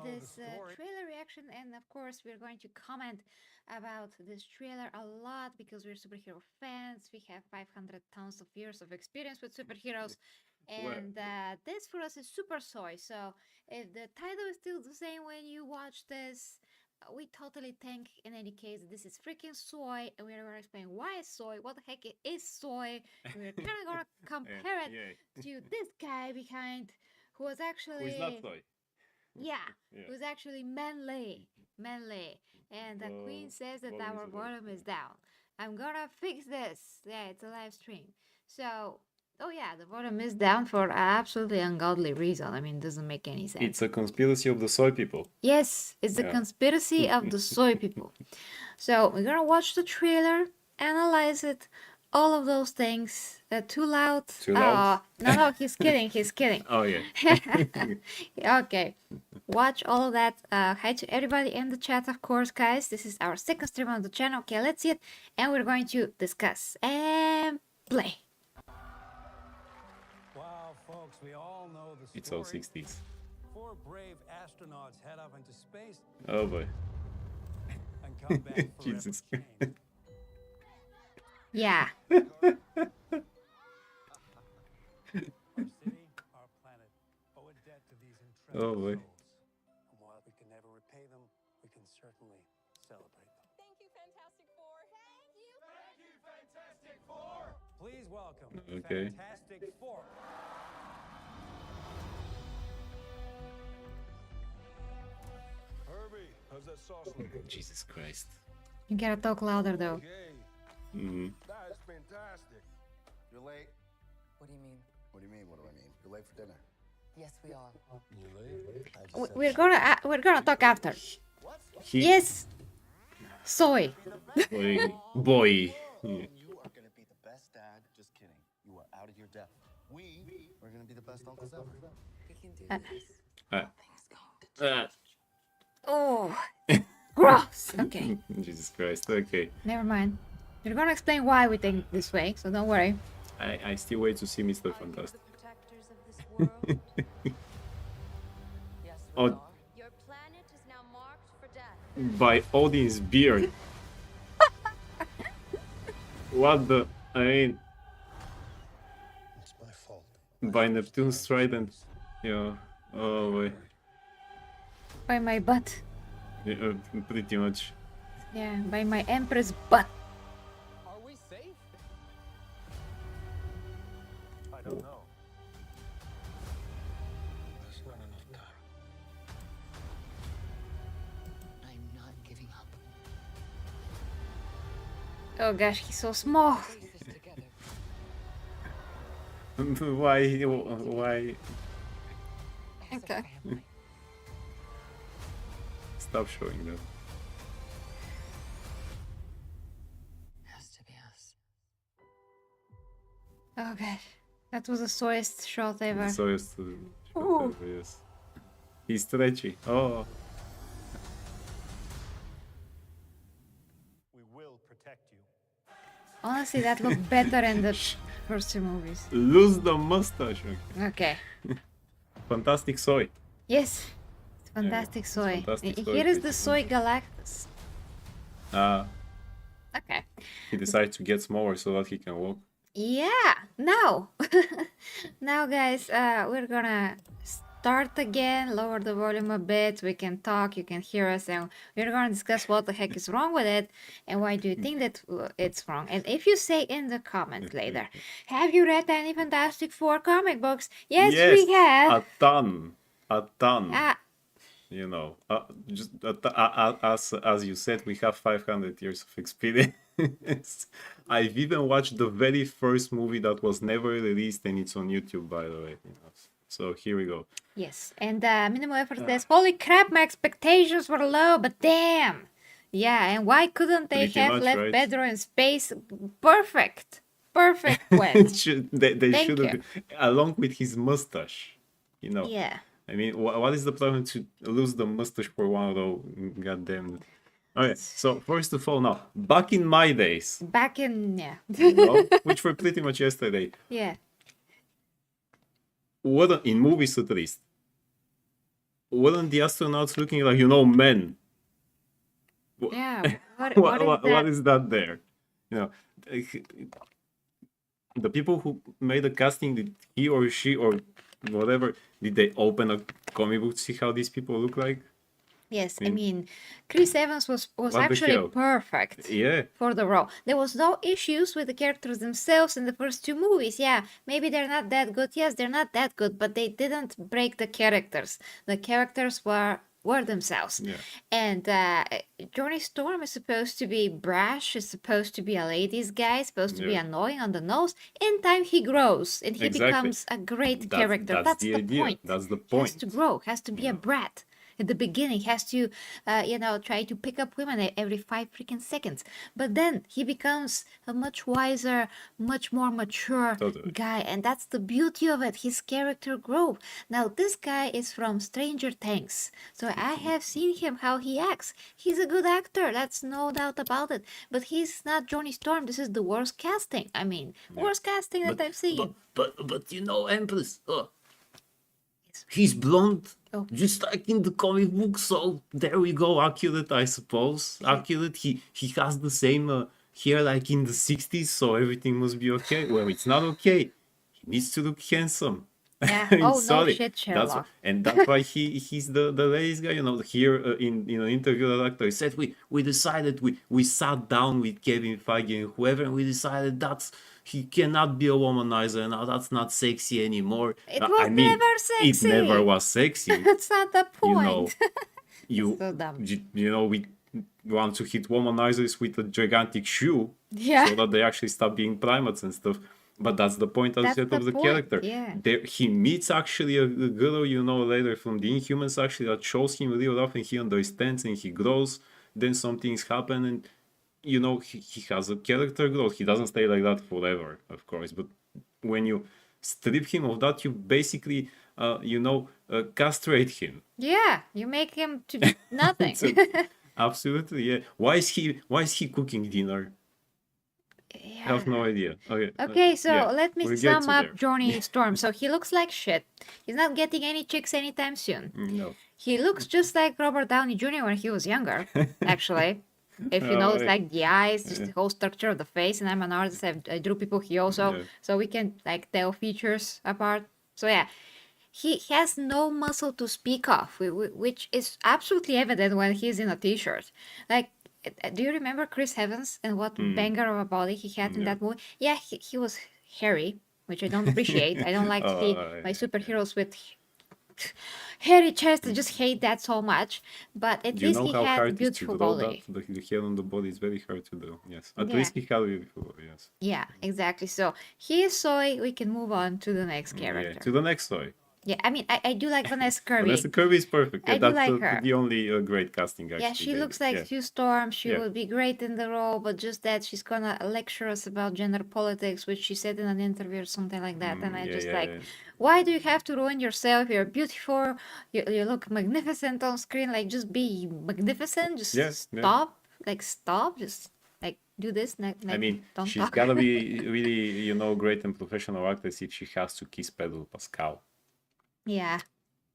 this trailer reaction, and of course, we're going to comment about this trailer a lot because we're superhero fans. We have 500 tons of years of experience with superheroes, Well, and this for us is Super Soy. So, if the title is still the same when you watch this, we totally think, in any case, this is freaking soy, and we're going to explain why it's soy, what the heck it is soy, and we're kind of going to compare it yeah. to this guy behind who was Who is not actually, soy? yeah, Yeah. it was actually manly, manly. And the queen says that Volume is our a low. volume is down. I'm gonna fix this. Yeah, it's a live stream. So, oh yeah, the volume is down for absolutely ungodly reason. I mean, it doesn't make any sense. It's a conspiracy of the soy people. Yes, it's the Yeah. conspiracy of the soy people. So we're gonna watch the trailer, analyze it, all of those things. Too loud? Too loud? Oh, no, he's kidding. He's kidding. Oh yeah. Okay. Watch all of that. Hi to everybody in the chat, of course, guys. This is our second stream on the channel. Okay, let's see it. And we're going to discuss and play. Wow, folks, we all know the story. It's all 60s. 4 brave astronauts head off into space Oh boy. and come back forever Jesus. changed. Yeah. Our city, our planet, owe a debt to these intrepid Oh, boy. souls. And while we can never repay them, we can certainly celebrate them. Thank you, Fantastic Four. Thank you. Thank you, Fantastic Four! Please welcome Okay. Fantastic Four. Herbie, how's that sauce looking? Jesus Christ. You gotta talk louder, though. Okay. Mm-hmm. That's fantastic. You're late? What do you mean? What do you mean? What do I mean? You're late for dinner. Yes, we are. You late? I just said We're gonna talk after. He, Yes. Soy. boy. Yeah. you are gonna be the best dad. Just kidding. You are out of your depth. We are gonna be the best uncles ever. We can do Uh, this. Uh, Things going to Oh, gross. Okay, Jesus Christ. Okay. never mind. We're gonna explain why we think this way, so don't worry. I still wait to see Mr. Are you Fantastic. the protectors of this world? Yes, we Oh. are. Your planet is now marked for death. By Odin's beard. What the? I mean, It's my fault. by Neptune's trident. Yeah. Oh boy. By my butt. Yeah, pretty much. Yeah, by my empress butt. Are we safe? I don't know. There's not enough time. I'm not giving up. Oh gosh, he's so small. Face this together. Why? Why? As a Okay. family. Stop showing them. Has to be us. Oh gosh, that was the soyest shot ever. So used to. Ooh. Yes. He's stretchy. Oh. We will protect you. Honestly, that looked better in the first two movies. Lose the mustache. Okay. Okay. Fantastic soy. Yes. It's fantastic it's soy. fantastic And soy, here is the pretty soy Galactus. Okay. He decides to get smaller so that he can walk. Yeah. Now. Now, guys, we're gonna start again. Lower the volume a bit. We can talk. You can hear us, and we're gonna discuss what the heck is wrong with it, and why do you think that it's wrong. And if you say in the comments later, have you read any Fantastic Four comic books? Yes, we have. A ton. A ton. Ah, You know, just as you said, we have 500 years of experience. I've even watched the very first movie that was never released, and it's on YouTube, by the way. You know. So here we go. yes. And Minimal Effort says, holy crap, my expectations were low, but damn. Yeah, and why couldn't they Pretty have much, left right? Pedro in space? Perfect. Perfect way. They Thank should you. have, along with his mustache. You know. Yeah. I mean, what is the problem to lose the mustache for one row? God damn it. Okay, so first of all, now, back in my days, Back in, yeah. you know, which were pretty much yesterday, Yeah. what in movies at least, weren't the astronauts looking like, men? Yeah. What is What that? is that there? You know, the people who made the casting, did he or she or whatever, did they open a comic book to see how these people look like? Yes, I I mean, mean, Chris Evans was what the actually hell? perfect Yeah, for the role. There was no issues with the characters themselves in the first two movies. Yeah, maybe they're not that good. Yes, they're not that good, but they didn't break the characters. The characters were themselves. yeah, And Johnny Storm is supposed to be brash, is supposed to be a ladies' guy, supposed to be yeah. annoying on the nose. In time, he grows and he Exactly. becomes a great That's character. that's That's the the idea. point. That's the He has to point. grow, has to be You a know. brat. At the beginning, he has to, try to pick up women every 5 freaking seconds. But then he becomes a much wiser, much more mature Totally. guy, and that's the beauty of it. His character growth. Now, this guy is from Stranger Things, so I have seen him how he acts. He's a good actor. That's no doubt about it. But he's not Johnny Storm. This is the worst casting. I mean, Yeah. worst casting that I've seen. But Empress, he's blonde, Oh. just like in the comic book. So there we go, accurate, I suppose. Accurate. He has the same hair like in the 60s, so everything must be okay. Well, it's not okay. He needs to look handsome. Yeah. I'm Oh, no sorry. shit, That's Sherlock. and that's why he's the ladies guy. Here in an interview, the actor he said we decided we sat down with Kevin Feige and whoever, and we decided that's he cannot be a womanizer now. That's not sexy anymore. It I was mean, never it never sexy. was sexy. That's not the You know, point. you So dumb. we want to hit womanizers with a gigantic shoe Yeah. so that they actually stop being primates and stuff. But that's the point, as That's you said, of the the point, character. yeah. There, he meets actually a girl, later from the Inhumans, actually, that shows him real love and he understands and he grows. Then some things happen and, he has a character growth. He doesn't stay like that forever, of course. But when you strip him of that, you basically, castrate him. Yeah, you make him to be nothing. So, absolutely, yeah. Why is he cooking dinner? I have no idea. Okay. Okay, so yeah, let me we'll get sum to up there. Johnny Storm. So he looks like shit. He's not getting any chicks anytime soon. No. He looks just like Robert Downey Jr. when he was younger, actually. If you Oh, notice, right. like the eyes, just the whole structure of the face, and I'm an artist, I drew people he also, Yeah. so we can like tell features apart. So yeah, he has no muscle to speak of, which is absolutely evident when he's in a t-shirt. Like, do you remember Chris Evans and what banger of a body he had in Yeah. that movie? Yeah, he was hairy, which I don't appreciate. I don't like to see my superheroes with hairy chest. I just hate that so much. But at Do you least know he how had hard it is to beautiful draw body. that? The hair on the body is very hard to do. Yes. At Yeah. least he had it before. Yes. Yeah, exactly. So he is soy. We can move on to the next Yeah. character. To the next story. Yeah, I mean, I do like Vanessa Kirby. Vanessa Kirby is perfect. Yeah, I do that's like her. the only great casting. Actually, Yeah, she they looks did. like Yeah. Sue Storm. She Yeah. would be great in the role, but just that she's gonna lecture us about gender politics, which she said in an interview or something like that. And I yeah, just yeah, like, yeah. why do you have to ruin yourself? You're beautiful. You look magnificent on screen. Like, just be magnificent. Just Yeah, yeah. stop. Like, stop. Just like do this. Like, I mean, don't she's talk. gotta be really, great and professional actress if she has to kiss Pedro Pascal. Yeah.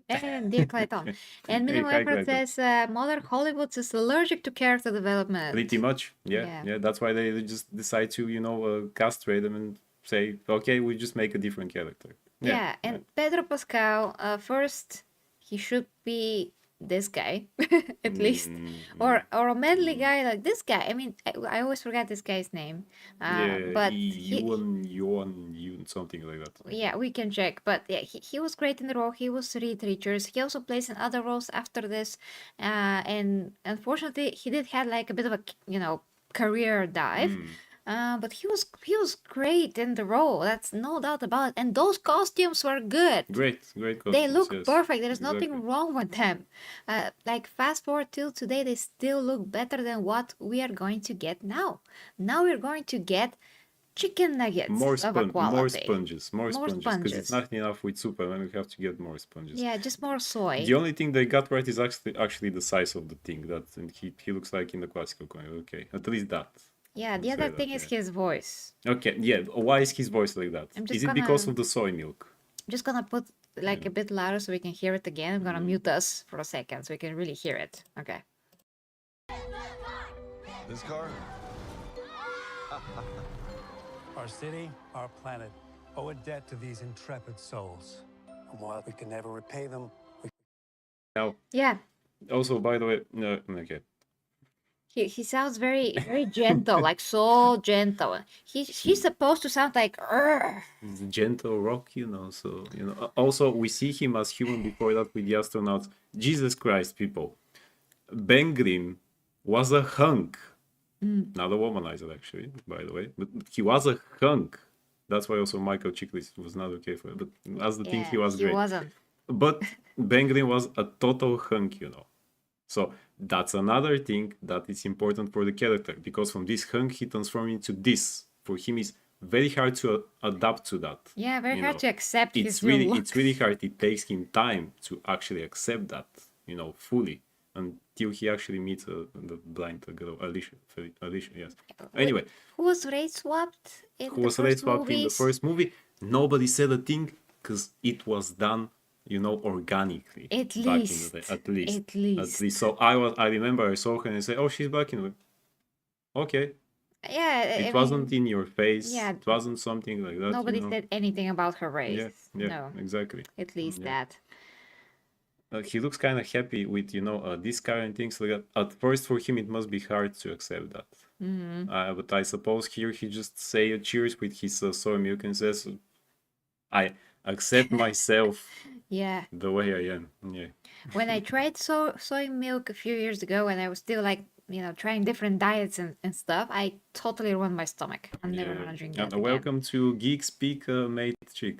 And Dear Clayton. And Hey, Minimal hi, Emperor Clayton. says modern Hollywood is allergic to character development. Pretty much, yeah, Yeah. yeah. That's why they just decide to, castrate them and say, okay, we just make a different character. Yeah, and Pedro Pascal, first, he should be this guy, at least, or a manly guy like this guy. I mean, I always forget this guy's name, Yeah, but Ewan, something like that. yeah, we can check. But yeah, he was great in the role. He was Reed Richards. He also plays in other roles after this, and unfortunately, he did have like a bit of a career dive. But he was great in the role. That's no doubt about it. And those costumes were good. Great They costumes, look yes. perfect. There's Exactly. nothing wrong with them. Like fast forward till today, they still look better than what we are going to get now. Now we're going to get chicken nuggets More of a quality. more sponges, because it's not enough with Superman. We have to get more sponges. Yeah, just more soy. The only thing they got right is actually the size of the thing and he looks like in the classical comic. Okay, at least that. Yeah, the Say other that, thing is yeah. his voice. Okay, yeah. Why is his voice like that? I'm just Is it because gonna- of the soy milk? I'm just gonna put like a bit louder so we can hear it again. I'm gonna mute us for a second so we can really hear it. Okay. This car? Our city, our planet, owe a debt to these intrepid souls. And while we can never repay them, we Now, Yeah. also, by the way, no, okay. He sounds very gentle, like so gentle. He's supposed to sound like "Urgh." He's a gentle rock, so, Also, we see him as human before that with the astronauts. Jesus Christ, people. Ben Grimm was a hunk. Not a womanizer, actually, by the way. But he was a hunk. That's why also Michael Chiklis was not okay for it. But as the thing, he was he great. wasn't. But Ben Grimm was a total hunk, So that's another thing that is important for the character, because from this hunk he transformed into this. For him, it's very hard to adapt to that. Yeah, very you hard know. to accept It's his really real look. it's really hard. It takes him time to actually accept that, fully, until he actually meets the blind girl, Alicia. Alicia, yes. Anyway, Who was race swapped in who the was first race swapped in the movies? first movie? Nobody said a thing because it was done, organically. At back in least. the day. At least. At least. So I remember I saw her and I said, "Oh, she's black in the." Okay. Yeah, It wasn't in your face. yeah. It wasn't something like that. Nobody said anything about her race. Yeah, No, exactly. at least Yeah. that. He looks kind of happy with this car and things like that. At first, for him, it must be hard to accept that. But I suppose here he just say a cheers with his soy milk and says, "I accept myself Yeah. the way I am." Yeah. When I tried soy milk a few years ago, and I was still like, trying different diets and stuff, I totally ruined my stomach. I'm never gonna drink that again. Welcome to Geek Speak, mate chick.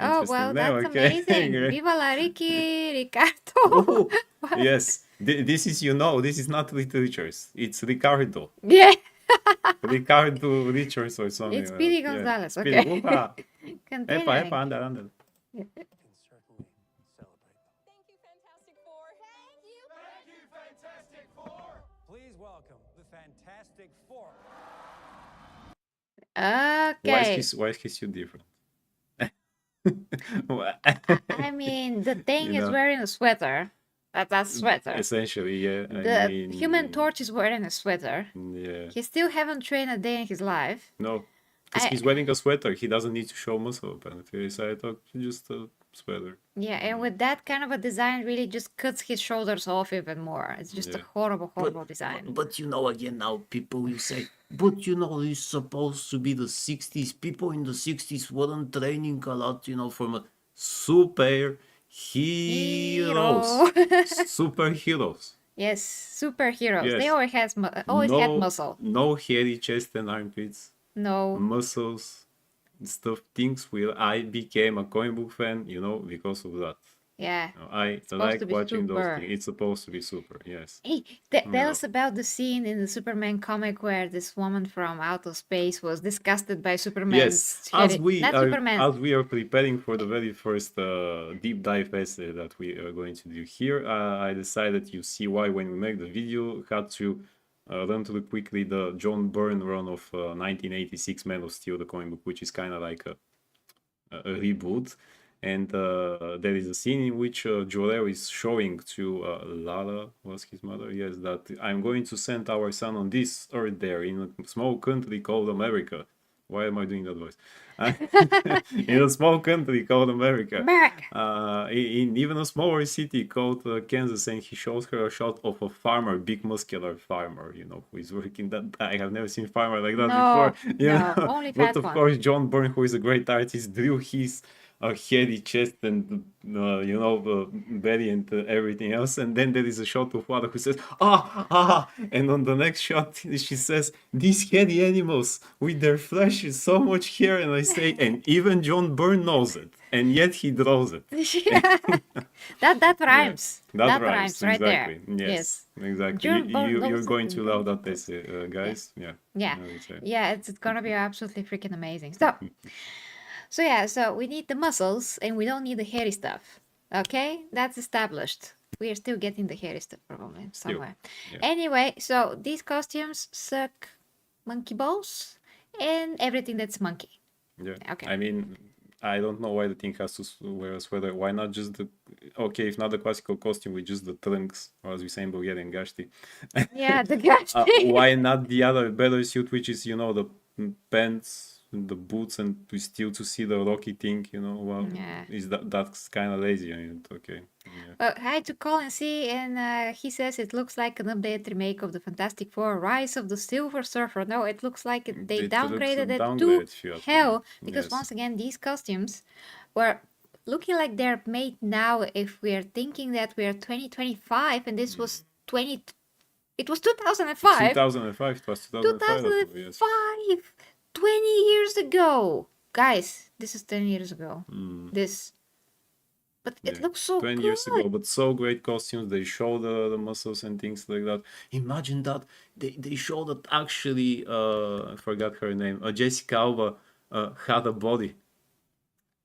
Oh, well, Interesting. that's No, okay. amazing. Great. Viva la Ricky, Ricardo. Oh, yes. This is, this is not literatures. It's Ricardo. Yeah, Ricardo Richards or something. it's like Speedy that. Yeah. Gonzalez. Speedy. Okay. Upa. Continuing. Epa, anda, anda. can certainly celebrate them. Thank you, Fantastic Four. Thank you. Please welcome the Fantastic Four. Okay. Why is his suit different? I mean, the thing You is know. wearing a sweater. That's sweater. Essentially, yeah. The Human Torch is wearing a sweater. Yeah. He still haven't trained a day in his life. No. Because I- he's wearing a sweater. He doesn't need to show muscle, apparently. He decided, just a sweater. Yeah, and with that kind of a design, really just cuts his shoulders off even more. It's just a Yeah. horrible design. But again, now people will say, but it's supposed to be the 60s. People in the 60s weren't training a lot, from a super heroes. Superheroes. Yes, superheroes. They Yes. always had muscle. No hairy chest and armpits. No. Muscles, stuff, things where I became a comic book fan, because of that. Yeah. I supposed like to be watching super. those things. It's supposed to be super, yes. Hey, tell us about the scene in the Superman comic where this woman from outer space was disgusted by Superman's Yes, as we are preparing for the very first deep dive essay that we are going to do here, I decided you see why when we make the video had to run through quickly the John Byrne run of 1986 Man of Steel, the comic book, which is kind of like a reboot. And there is a scene in which Jor-El is showing to Lara, was his mother, yes, that I'm going to send our son on this earth there in a small country called America. Why am I doing that voice? In a small country called America. In even a smaller city called Kansas, and he shows her a shot of a farmer, big muscular farmer, who is working that. I have never seen farmer like that before. No, only But fat of one. course, John Byrne, who is a great artist, drew his hairy chest and belly and everything else, and then there is a shot of Wada who says and on the next shot she says, these hairy animals with their flesh is so much hair, and I say, and even John Byrne knows it, and yet he draws it. that rhymes. That rhymes right exactly. there. Yes, exactly. John Byrne You're knows going it to love that essay, guys. Yeah, I would say. yeah, it's gonna be absolutely freaking amazing. So we need the muscles and we don't need the hairy stuff. Okay, that's established. We are still getting the hairy stuff probably somewhere. yeah. Anyway, so these costumes suck monkey balls and everything that's monkey. Yeah. Okay. I mean, I don't know why the thing has to wear a sweater. Why not just the okay? If not the classical costume with just the trunks, or as we say in Bulgarian, gashti. Yeah, the gash. Why not the other better suit, which is the pants, the boots, and we still to see the Rocky thing? Well, Yeah. is that's kind of lazy? I mean, okay. Yeah. Well, hi to Colin C, and he says it looks like an updated remake of the Fantastic Four: Rise of the Silver Surfer. No, it looks like they It looks a downgraded it to downgrade, if you ask me. hell because Yes. once again these costumes were looking like they're made now. If we're thinking that we're 2025 and this was 20, it was 2005. 2005. It was 2005. That movie, yes. 2005, 20 years ago, guys. This is 10 years ago. This, but it Yeah, looks so 20 good. years ago, but so great costumes. They show the muscles and things like that. Imagine that they show that actually I forgot her name. Jessica Alba had a body.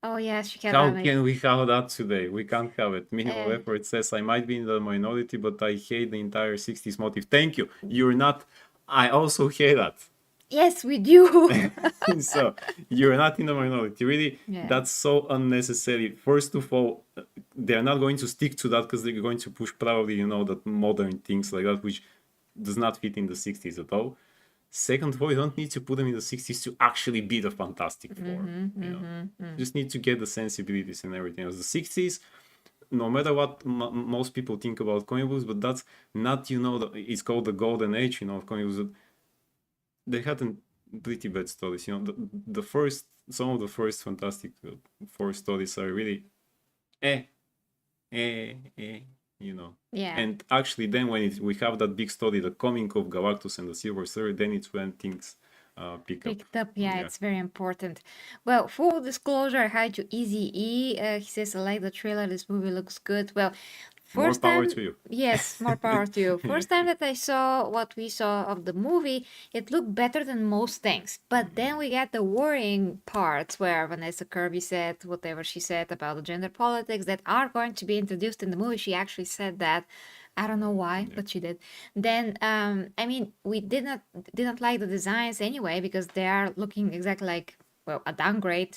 Oh yes, she had How that. can we have that today? We can't have it. Minimal Uh, effort says I might be in the minority, but I hate the entire 60s motive. Thank you. You're not. I also hate that. Yes, we do. So you're not in the minority. Really, Yeah. that's so unnecessary. First of all, they're not going to stick to that because they're going to push probably that modern things like that, which does not fit in the 60s at all. Second of all, you don't need to put them in the 60s to actually be the Fantastic Four. Just need to get the sensibilities and everything else. The 60s, no matter what most people think about comic books, but that's not it's called the golden age of comic books. They had pretty bad stories. The first, some of the first Fantastic Four stories are really eh, eh, eh, Yeah. And actually, then when we have that big story, the coming of Galactus and the Silver Surfer, then it's when things pick up. Picked up, yeah, it's very important. Well, full disclosure, hi to Easy E. He says, I like the trailer, this movie looks good. Well, More first power time, to you. yes, more power to you. First time that I saw what we saw of the movie, it looked better than most things. But then we got the worrying parts where Vanessa Kirby said whatever she said about the gender politics that are going to be introduced in the movie. She actually said that. I don't know why, but she did. Then, I mean, we didn't like the designs anyway because they are looking exactly like, well, a downgrade.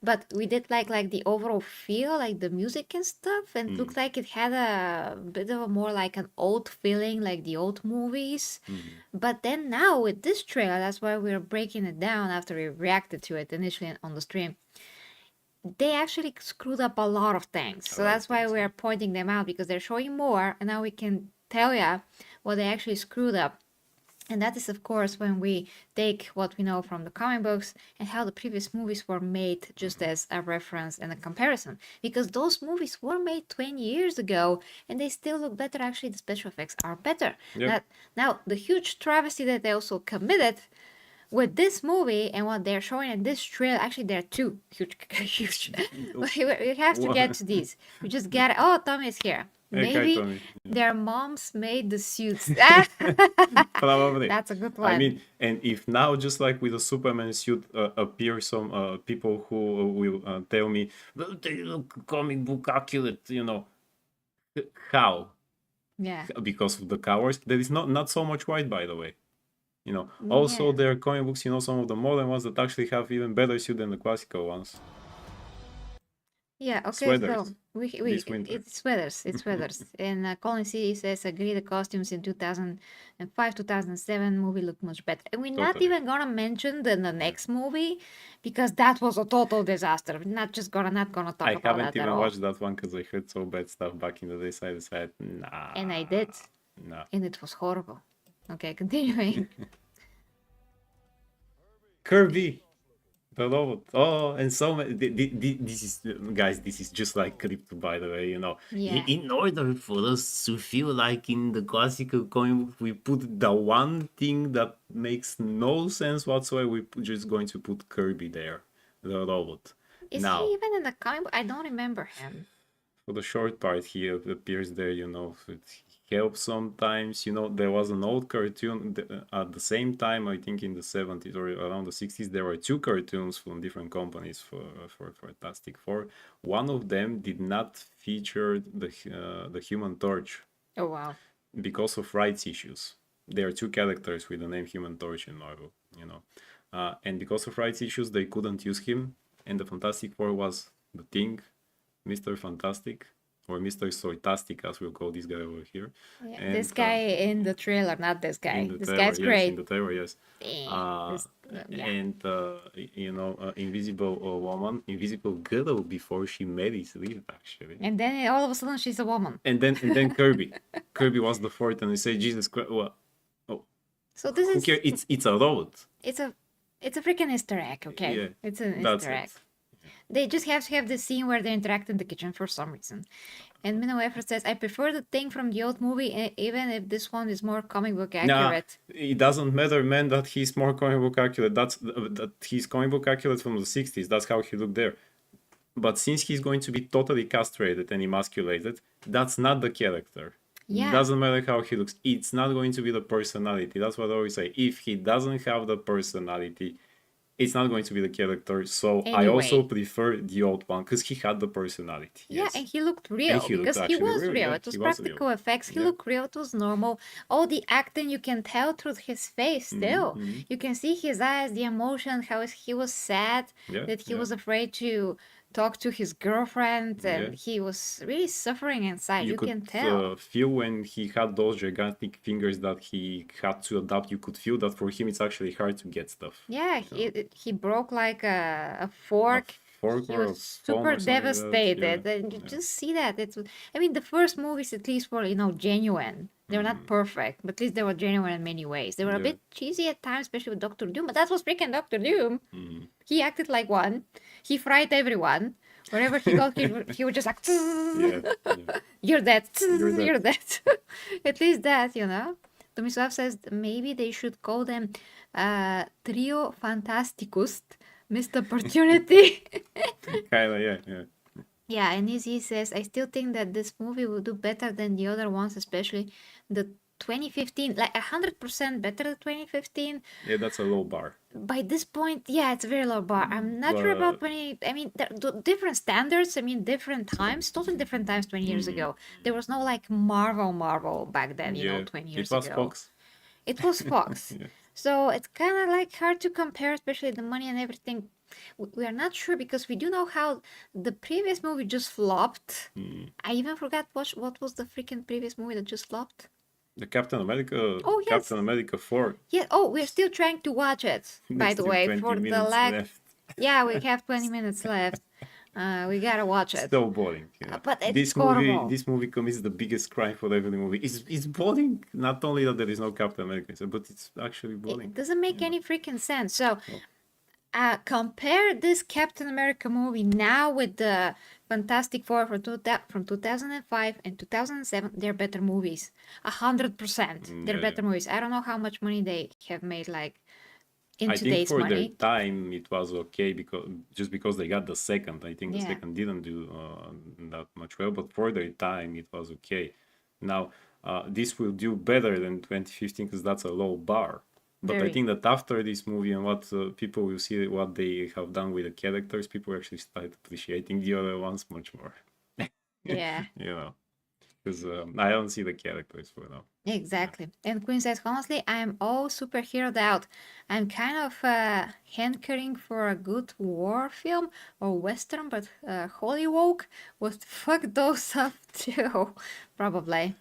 But we did like the overall feel, like the music and stuff, and it looked like it had a bit of a more like an old feeling, like the old movies. But then now with this trailer, that's why we're breaking it down after we reacted to it initially on the stream. They actually screwed up a lot of things. So lot of that's why things, we're pointing them out because they're showing more, and now we can tell ya what they actually screwed up. And that is, of course, when we take what we know from the comic books and how the previous movies were made just as a reference and a comparison. Because those movies were made 20 years ago and they still look better. Actually, the special effects are better. Yep. Now, the huge travesty that they also committed with this movie and what they're showing in this trailer, actually, there are two huge. We have to get to these. We just get it. Oh, Tommy is here. Hey, Maybe Tommy. their moms made the suits. Probably. That's a good one. I mean, and if now, just like with the Superman suit, appear some people who will tell me, "Well, they look comic book accurate," how? Yeah. Because of the cowards. There is not so much white, by the way. Also Yeah. there are comic books, some of the modern ones that actually have even better suit than the classical ones. Yeah, okay, Sweaters. so we This winter. it's sweaters. And Colin C says agree the costumes in 2005, 2007 movie look much better. And we're not Totally. even gonna mention the next movie because that was a total disaster. We're not gonna talk I about haven't that at even all. watched that one because I heard so bad stuff back in the day, so I decided, nah. And I did, Nah. and it was horrible. Okay, continuing. Kirby. The robot. Oh, and so many. This is, guys, this is just like crypto, by the way, Yeah. In order for us to feel like in the classical comic book, we put the one thing that makes no sense whatsoever. We're just going to put Kirby there, the robot. Is Now, he even in the comic book? I don't remember him. for the short part, he appears there, it helps sometimes. There was an old cartoon at the same time, I think in the 70s or around the 60s, there were two cartoons from different companies for Fantastic Four. One of them did not feature the Human Torch Oh wow. because of rights issues. There are two characters with the name Human Torch in Marvel, and because of rights issues, they couldn't use him. and the Fantastic Four was the Thing, Mr. Fantastic, or Mr. Soytastic, as we'll call this guy over here. Yeah, And this guy in the trailer, not this guy. in the This trailer, guy's yes, great. in the trailer, yes. Yeah. And Invisible Woman, Invisible Girl before she marries Reed, actually. And then all of a sudden she's a woman. And then Kirby. Kirby was the fourth, and we say, Jesus Christ, well, So this who is cares? It's a road. it's a freaking Easter egg, okay? Yeah, It's an that's Easter egg. it. They just have to have the scene where they interact in the kitchen for some reason. And Minnow Effort says, I prefer the Thing from the old movie, even if this one is more comic book Nah, accurate. it doesn't matter, man, that he's more comic book accurate. That he's comic book accurate from the 60s. That's how he looked there. But since he's going to be totally castrated and emasculated, that's not the character. Yeah. It doesn't matter how he looks. It's not going to be the personality. That's what I always say. If he doesn't have the personality, it's not going to be the character. So I also Anyway. prefer the old one because he had the personality. Yeah, Yes. and he looked real And he looked because he actually was real, real. yeah, It was he was practical real. effects. He Yeah. looked real. It was normal. All the acting you can tell through his face still. Mm-hmm. You can see his eyes, the emotion, how he was sad, Yeah, that he yeah. was afraid to talk to his girlfriend, and Yeah. he was really suffering inside. You can could tell. feel when he had those gigantic fingers that he had to adapt. You could feel that for him it's actually hard to get stuff. Yeah, he broke like a fork. fork He or a was phone super or something like that, devastated, yeah, and you yeah. just see that. I mean, the first movies at least were genuine. They were not perfect, but at least they were genuine in many ways. They were a Mm-hmm. Yeah. bit cheesy at times, especially with Doctor Doom. But that was freaking Doctor Doom. Mm-hmm. He acted like one. He fried everyone. Wherever he got, he would just like, Yeah, yeah. you're dead, You're dead. you're dead. At least that, Tomislav says maybe they should call them Trio Fantasticus, missed opportunity. Kinda, yeah. Yeah, and Izzy says, I still think that this movie will do better than the other ones, especially the 2015, like 100% better than 2015. Yeah, that's a low bar. By this point, yeah, it's a very low bar. I'm not sure about But- 20. I mean, different standards. I mean, different times, totally different times 20 years ago. There was no like Marvel back then, Yeah, 20 years it was ago. Fox. It was Fox. Yeah. So it's kind of like hard to compare, especially the money and everything. We are not sure because we do know how the previous movie just flopped. I even forgot what was the freaking previous movie that just flopped. The Captain America. Oh, yes. Captain America 4. Yeah. Oh, we're still trying to watch it. By There's the still way, 20 for the minutes left. Yeah, we have 20 minutes left. We gotta watch it. So boring. Yeah. But it's this horrible. movie commits the biggest crime for every movie. It's boring. Not only that there is no Captain America, but it's actually boring. It doesn't make any freaking sense. So, compare this Captain America movie now with the Fantastic Four from 2005 and 2007. They're better movies. 100%. They're Yeah, better movies. I don't know how much money they have made, like, in I think today's for money. their time it was okay because they got the second. I think the Yeah. second didn't do that much well, but for their time it was okay. Now this will do better than 2015 because that's a low bar. But I Very. think that after this movie and what people will see what they have done with the characters, people actually start appreciating the other ones much more. Yeah. Because I don't see the characters for now. Exactly. And Queen says, honestly, I'm all superheroed out. I'm kind of hankering for a good war film or western, but Hollywood would fuck those up too. Probably.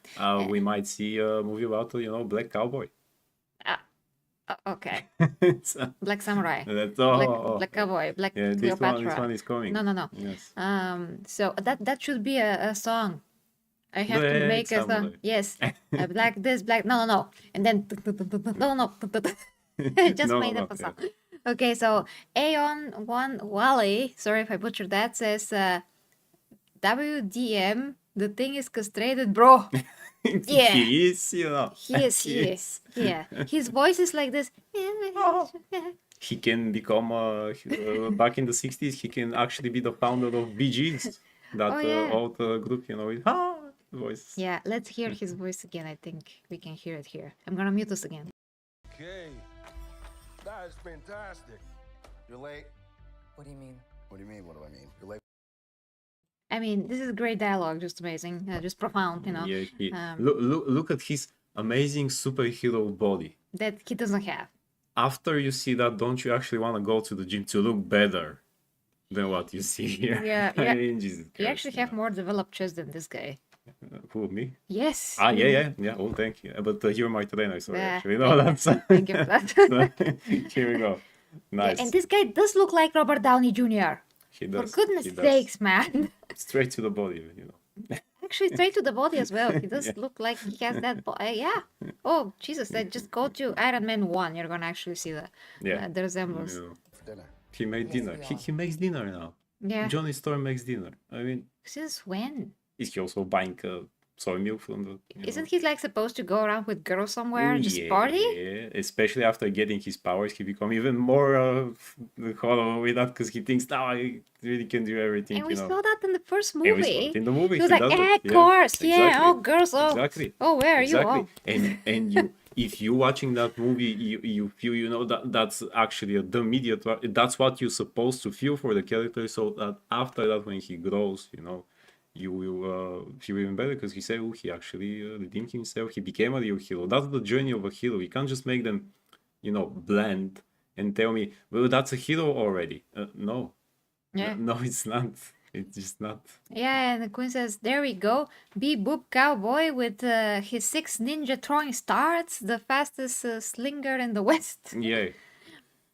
We might see a movie about Black Cowboy. Okay. So, Black Samurai. that's, Black Cowboy. Black yeah, Cleopatra. this one is coming. No. Yes. So that should be a song. I have to Black make a song. Samurai. Yes. Black this, black. No. And then no. Just No, made no, up a yeah. song. Okay, so Aeon One Wally, sorry if I butchered that, says WDM. The Thing is castrated, bro. Yeah. He is, He is. Yeah. His voice is like this. He can become, back in the 60s, he can actually be the founder of Bee Gees. That Oh, yeah. old group, with voice. Yeah, let's hear his voice again. I think we can hear it here. I'm gonna mute this again. Okay. That is fantastic. You're late. What do you mean? What do you mean? What do I mean? You're late. I mean, this is great dialogue, just amazing, just profound, Yeah, um, look at his amazing superhero body. that he doesn't have. After you see that, don't you actually want to go to the gym to look better? than what you see here. Yeah, I yeah. mean, Jesus You Christ, actually you have know. more developed chest than this guy. Who, me? Yes. Ah, you- yeah. Oh, thank you. But you're my trainer, sorry. Yeah, Actually, no, that's. thank you for that. So, here we go. Yeah, and Nice. this guy does look like Robert Downey Jr. He For does. goodness He does. sakes, man. Straight to the body, you know. Actually, straight to the body as well. He does Yeah. look like he has that. Yeah. Oh Jesus! I just go to Iron Man 1. You're gonna actually see Yeah. the resemblance. You know. For dinner. He made dinner. He makes dinner now. Yeah. Johnny Storm makes dinner. I mean, Since when? is he also buying soy milk from the? Isn't he like supposed to go around with girls somewhere, just party? Yeah, especially after getting his powers, he become even more hollow with that because he thinks now I really can do everything. And we you know. saw that in the first And we saw movie. it in the movie. He was like, does it. "Eh, cars, yeah, exactly. oh girls, oh, Exactly. oh, where are you? Exactly. Oh, And you, if you watching that movie, you feel that's actually the immediate. That's what you're supposed to feel for the character. So that after that, when he grows, you will feel even better because he said, oh, he actually redeemed himself. He became a real hero. That's the journey of a hero. You can't just make them, bland and tell me, well, that's a hero already. No, yeah. no, it's not. It's just not. Yeah, and the queen says, "There we go, Bee Boop Cowboy with his 6 ninja throwing starts, the fastest slinger in the West." Yeah.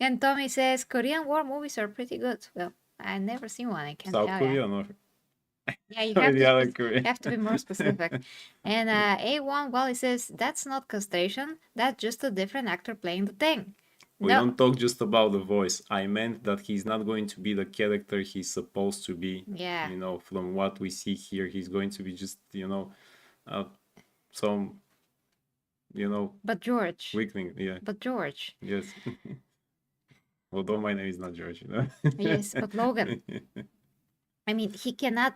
And Tommy says, "Korean war movies are pretty good." Well, I never seen one. I can't South tell Korea, ya. no. Yeah, you Or have the to, other Korea. have to be more specific. And A1, well, he says, "That's not castration. That's just a different actor playing the thing." We No, don't talk just about the voice. I meant that he's not going to be the character he's supposed to be. Yeah. From what we see here, he's going to be just, some, but George. weakling. Yeah. But George. Yes. Although my name is not George, Yes, but Logan. I mean, he cannot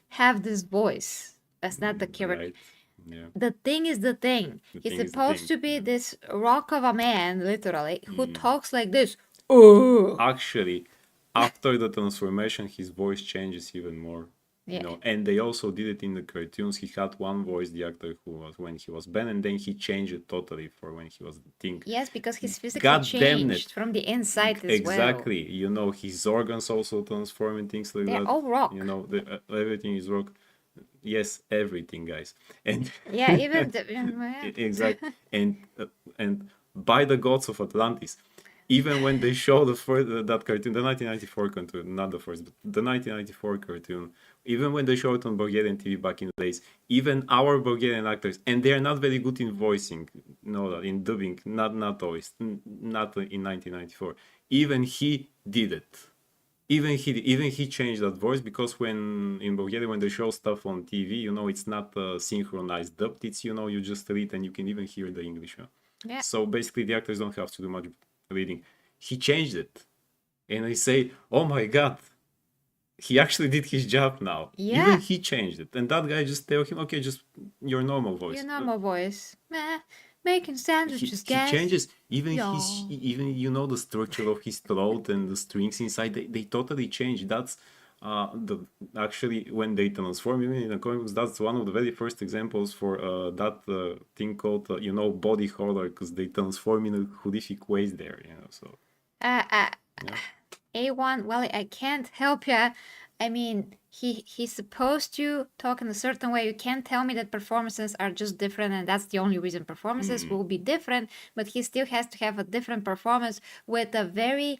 have this voice. That's not the character. Right. Yeah. The thing is the thing. The He's thing is the supposed thing, to be yeah. this rock of a man, literally, who Mm. talks like this. Oh, Actually, after the transformation, his voice changes even more. yeah. And they also did it in the cartoons. He had one voice, the actor who was when he was Ben, and then he changed it totally for when he was the Thing. Yes, because he's physically God damn changed it. from the inside as well. Exactly. His organs also transform and things like They're that. all rock. Everything is rock. Yes, everything, guys. And Yeah, even the, exactly. And by the gods of Atlantis, even when they show the first that cartoon, the 1994 cartoon, not the first, but the 1994 cartoon, even when they show it on Bulgarian TV back in the days, even our Bulgarian actors, and they are not very good in voicing, in dubbing, not always, not in 1994. Even he did it. Even he changed that voice because when in Bulgaria when they show stuff on TV, it's not synchronized dubbed. It's you just read and you can even hear the English. yeah. So basically, the actors don't have to do much reading. He changed it, and I say, "Oh my god, he actually did his job now." Yeah. Even he changed it, and that guy just tell him, "Okay, just your normal voice." Your normal voice. Meh, making He sandwiches, guys. changes even Yeah. even the structure of his throat and the strings inside. They totally change. That's actually when they transform even in the comic books. That's one of the very first examples for that thing called body horror because they transform in a horrific ways there. So yeah. A1, well, I can't help ya. I mean, he's supposed to talk in a certain way. You can't tell me that performances are just different, and that's the only reason performances will be different. But he still has to have a different performance with a very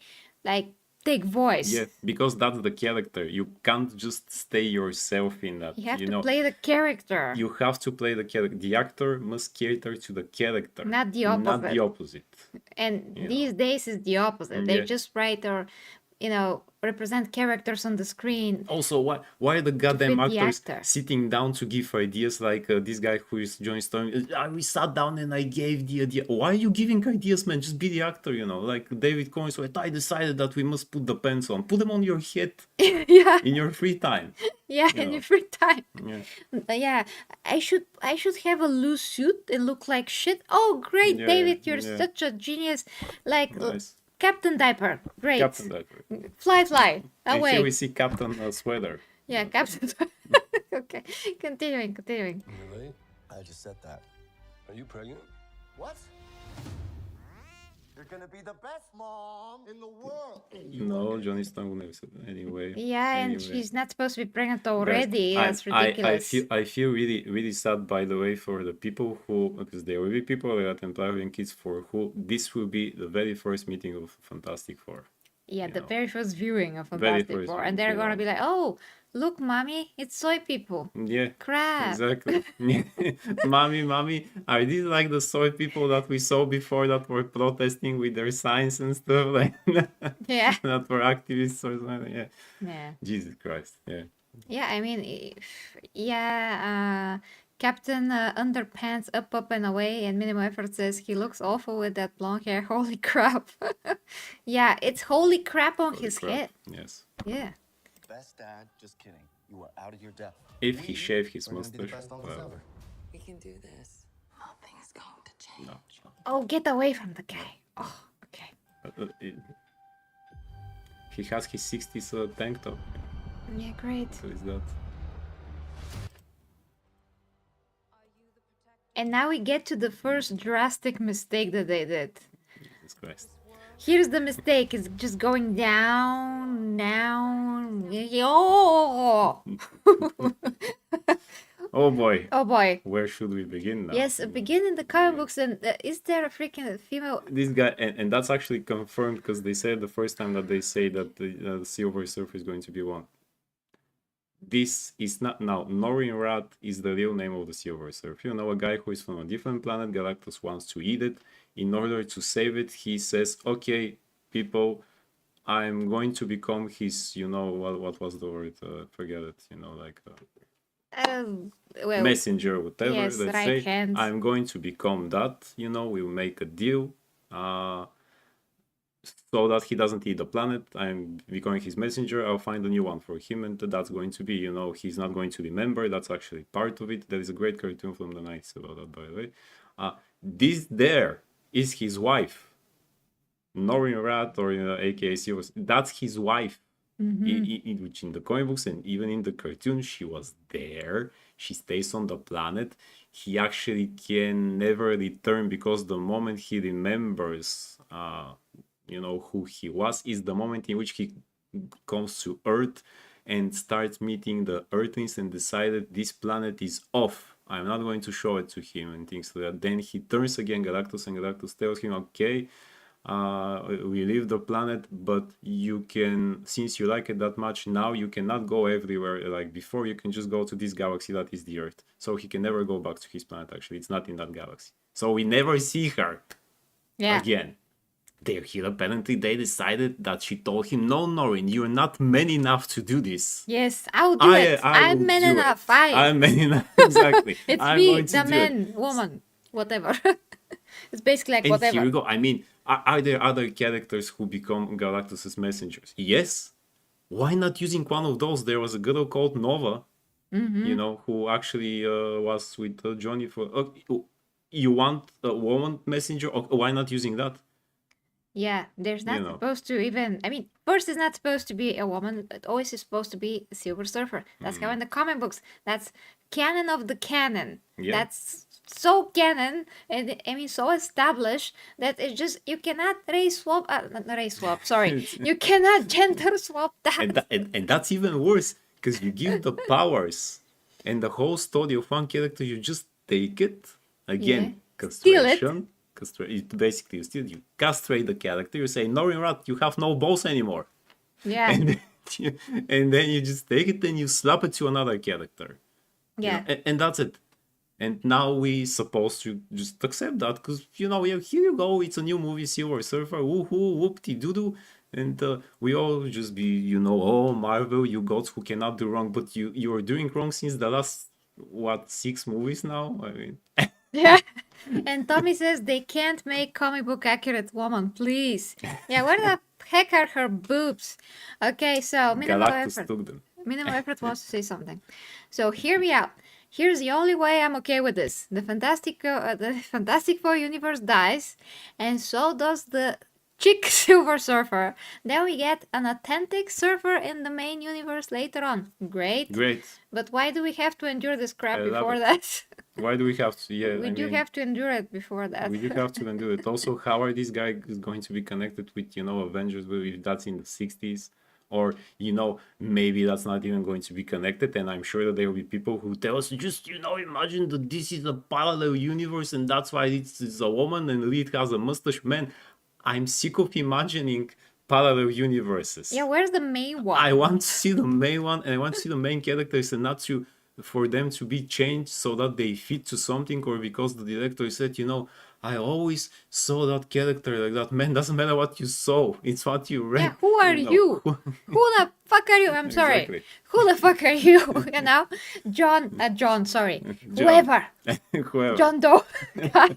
thick voice. Yeah, because that's the character. You can't just stay yourself in that. You have to play the character, You have to play the character. The actor must cater to the character, not the opposite. Not the opposite. And these days is the opposite. They Yeah. just write or represent characters on the screen. Also, why are the goddamn fit the actors actor. sitting down to give ideas like this guy who is Johnny Storm? We sat down and I gave the idea. Why are you giving ideas, man? Just be the actor, Like David Coyne's way. I decided that we must put the pants on. Put them on your head Yeah, in your free time. yeah, in your free time. Yeah. Yeah, I should have a loose suit and look like shit. Oh, great, Yeah, David, you're yeah. such a genius. Nice. Captain Diaper, great. Captain Diaper. Fly, And away. here we see Captain Sweater. Yeah, Captain. Okay, continuing. Really? I just said that. Are you pregnant? What? You're gonna be the best mom in the world. No, Johnny Storm will never say that. Anyway. Yeah, and anyway. she's not supposed to be pregnant Guys, already. That's I ridiculous. feel really sad, by the way, for the people who, because there will be people that employ kids for who this will be the very first meeting of Fantastic Four. Yeah, you the know. very first viewing of Very Fantastic first Four, viewing, and they're you gonna know. be like, "Oh, look, mommy, it's soy people." Yeah, Crap. exactly. Mommy, are these like the soy people that we saw before that were protesting with their signs and stuff like Yeah. that were activists or something? Yeah. Yeah. Jesus Christ. Yeah. Yeah, I mean, yeah, Captain Underpants up and away, and Minimum Effort says he looks awful with that long hair. Holy crap. Yeah, it's holy crap on Holy his crap. head. Yes. Yeah. Best dad, just kidding. You are out of your depth. If he shaved his We're gonna be the mustache, best uncles well, ever. We can do this. Nothing's going to change. no. Oh, get away from the guy. Oh, okay. He has his 60s tank top. Yeah, great. So is that. And now we get to the first drastic mistake that they did. Jesus Christ. Here's the mistake: it's just going down, down. Oh, Oh boy. oh boy. Where should we begin now? Yes, begin in the comic books. And is there a freaking female? This guy, and that's actually confirmed because they said the first time that they say that the Silver Surfer is going to be one. This is not now. Norrin Rat is the real name of the Silver Surfer. You know, a guy who is from a different planet. Galactus wants to eat it. In order to save it, he says, "Okay, people, I'm going to become his. You know what was the word? Forget it. You know, like." Well, Messenger, whatever. yes, let's right say hand. I'm going to become that. You know, we'll make a deal. So that he doesn't eat the planet. I'm becoming his messenger. I'll find a new one for him, and that's going to be, you know, he's not going to remember. That's actually part of it. There is a great cartoon from the 90s about that, by the way. This there is his wife, Norrin Rat, or aka Silver. That's his wife. Which in the comic books and even in the cartoon, she was there. She stays on the planet. He actually can never return because the moment he remembers, you know, who he was, is the moment in which he comes to Earth and starts meeting the Earthlings and decided this planet is off. I'm not going to show it to him and things like that. Then he turns again Galactus, and Galactus tells him, okay, we leave the planet, but you can, since you like it that much, now you cannot go everywhere like before. You can just go to this galaxy that is the Earth. So he can never go back to his planet. Actually, it's not in that galaxy, so we never see her again. They're here. Apparently, they decided that she told him, "No, Norrin, you're not man enough to do this." Yes, I'll do it. I'm will man do it. enough. I'm man enough. Exactly. It's I'm me, going to the do man, it. woman, whatever. It's basically like And whatever. here we go. I mean, are there other characters who become Galactus's messengers? Yes. Why not using one of those? There was a girl called Nova, you know, who actually was with Johnny for. You want a woman messenger? Why not using that? Yeah, there's not know. supposed to even. I mean, first, it's not supposed to be a woman. It always is supposed to be a Silver Surfer. That's how in the comic books. That's canon of the canon. Yeah. That's so canon, and I mean so established that it's just you cannot race swap. Not race swap. Sorry, you cannot gender swap that. And that's even worse because you give the powers and the whole story of one character. You just take it again. Yeah. Steal it. Castration. Basically, you castrate the character. You say, "Norrin Rat, you have no balls anymore." Yeah. And then you just take it and you slap it to another character. Yeah. And that's it. And now we supposed to just accept that because, you know, here you go. It's a new movie, Silver Surfer. Woohoo, whoop-de-doo-doo. And we all just be, you know, oh, Marvel, you gods who cannot do wrong. But you are doing wrong since the last, 6 movies now? I mean... Yeah. And Tommy says they can't make comic book accurate woman, please. Yeah, where the heck are her boobs? Okay, so minimal Galactus effort. took them. Minimal effort wants to say something. So hear me out. Here's the only way I'm okay with this. The Fantastic Four universe dies, and so does the chick Silver Surfer. Then we get an authentic surfer in the main universe later on. Great. Great. But why do we have to endure this crap I love before it. that? Why do we have to? Yeah, We I do mean, have to endure it before that. we do have to then do it. Also, how are these guys going to be connected with, Avengers? If that's in the 60s, or maybe that's not even going to be connected. And I'm sure that there will be people who tell us, just imagine that this is a parallel universe, and that's why it's a woman and Reed has a mustache. Man, I'm sick of imagining parallel universes. Yeah, where's the main one? I want to see the main one, and I want to see the main characters, and not for them to be changed so that they fit to something, or because the director said, I always saw that character like that. Man, doesn't matter what you saw; it's what you read. Yeah, who are you? Who the fuck are you? I'm sorry. Exactly. Who the fuck are you? John, sorry. Whoever. Whoever. John Doe guy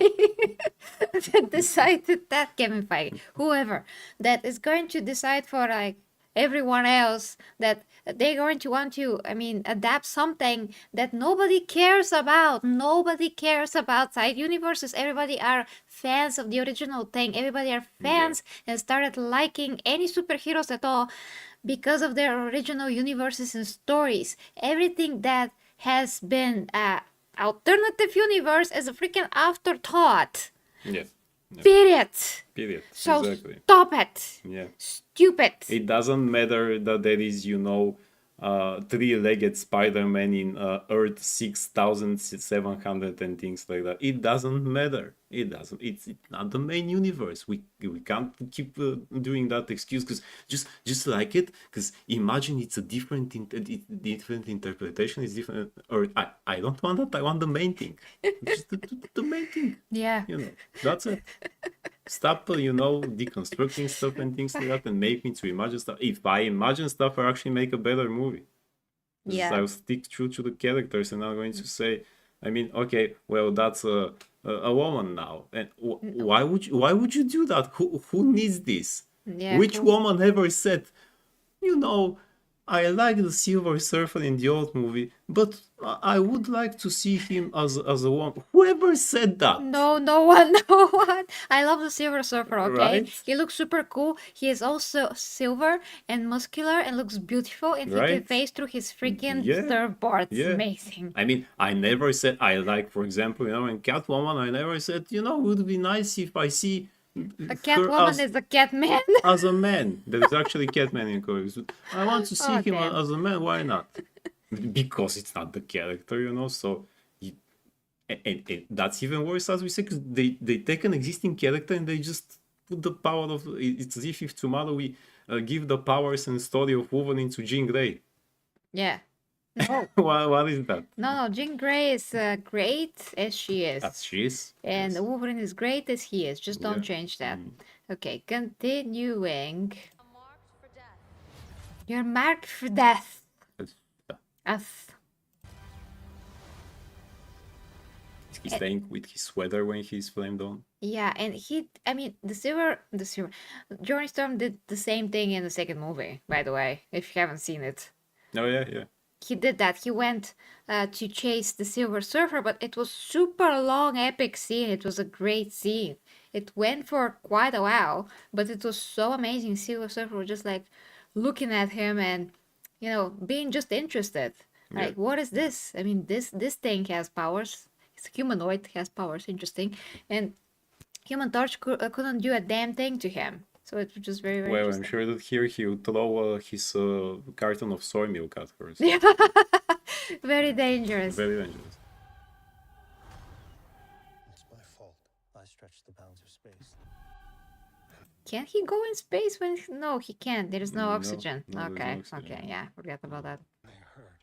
that decided that Kevin Feige, whoever that is going to decide for like everyone else that they're going to want to, adapt something that nobody cares about. Nobody cares about side universes. Everybody are fans of the original thing. Everybody are fans and started liking any superheroes at all because of their original universes and stories. Everything that has been alternative universe is a freaking afterthought. Yeah. Period. Period. So Exactly. stop it. Yeah. Stupid. It doesn't matter that there is, three-legged Spider-Man in Earth 6700 and things like that. It doesn't matter. It doesn't. It's not the main universe. We can't keep doing that excuse, because just like it. Because imagine it's a different interpretation. It's different. Or I don't want that. I want the main thing. Just the main thing. Yeah. That's it. Stop, deconstructing stuff and things like that, and make me to imagine stuff. If I imagine stuff, I actually make a better movie. Yeah. I'll stick true to the characters, and I'm going to say, okay, well, that's a woman now, and why would you do that? Who needs this? Yeah, Which woman ever said, I like the Silver Surfer in the old movie, but I would like to see him as a woman. Whoever said that? No one. I love the Silver Surfer, okay? Right? He looks super cool. He is also silver and muscular and looks beautiful, and he can Right? phase through his freaking Yeah. surfboard. It's Yeah. amazing. I never said I like, for example, in Catwoman, I never said, it would be nice if I see A Catwoman is a Catman. as a man. There is actually Catman in comics. I want to see him damn. as a man. Why not? Because it's not the character, So, and that's even worse, as we say, because they take an existing character and they just put the power of. It's as if tomorrow we give the powers and story of Wolverine to Jean Grey. Yeah. No, What is that? no, Jean Grey is great as she is. As she is. And Yes. Wolverine is great as he is. Just don't Yeah. change that. Okay, continuing. You're marked for death. Us. He's staying with his sweater when he's flamed on. Yeah, and the Silver, Johnny Storm did the same thing in the second movie, by the way, if you haven't seen it. Oh yeah. He did that. He went to chase the Silver Surfer, but it was super long, epic scene. It was a great scene. It went for quite a while, but it was so amazing. Silver Surfer was just like looking at him and, being just interested. Like, what is this? This thing has powers. It's a humanoid, has powers. Interesting. And Human Torch couldn't do a damn thing to him. So it was just very, very Well, I'm interesting. sure that here he would throw his carton of soy milk at her. So Yeah. Very dangerous. very dangerous. It's my fault. I stretched the bounds of space. Can he go in space when? No, he can't. There is no No, oxygen. no, there's no Okay, oxygen. okay, yeah, forget about that. They hurt.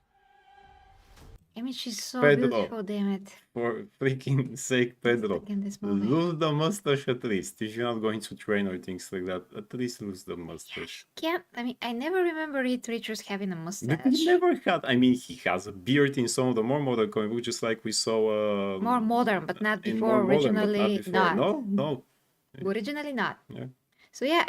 She's so Pedro. beautiful, damn it. For freaking sake, Pedro, Stuck in this movie. lose the mustache at least. If you're not going to train or things like that, at least lose the mustache. Can't. I never remember Reed Richards having a mustache. He never had. He has a beard in some of the more modern comic books, just like we saw. More modern, but not in before. more modern, but Originally before. not. No. Originally not. Yeah. So yeah,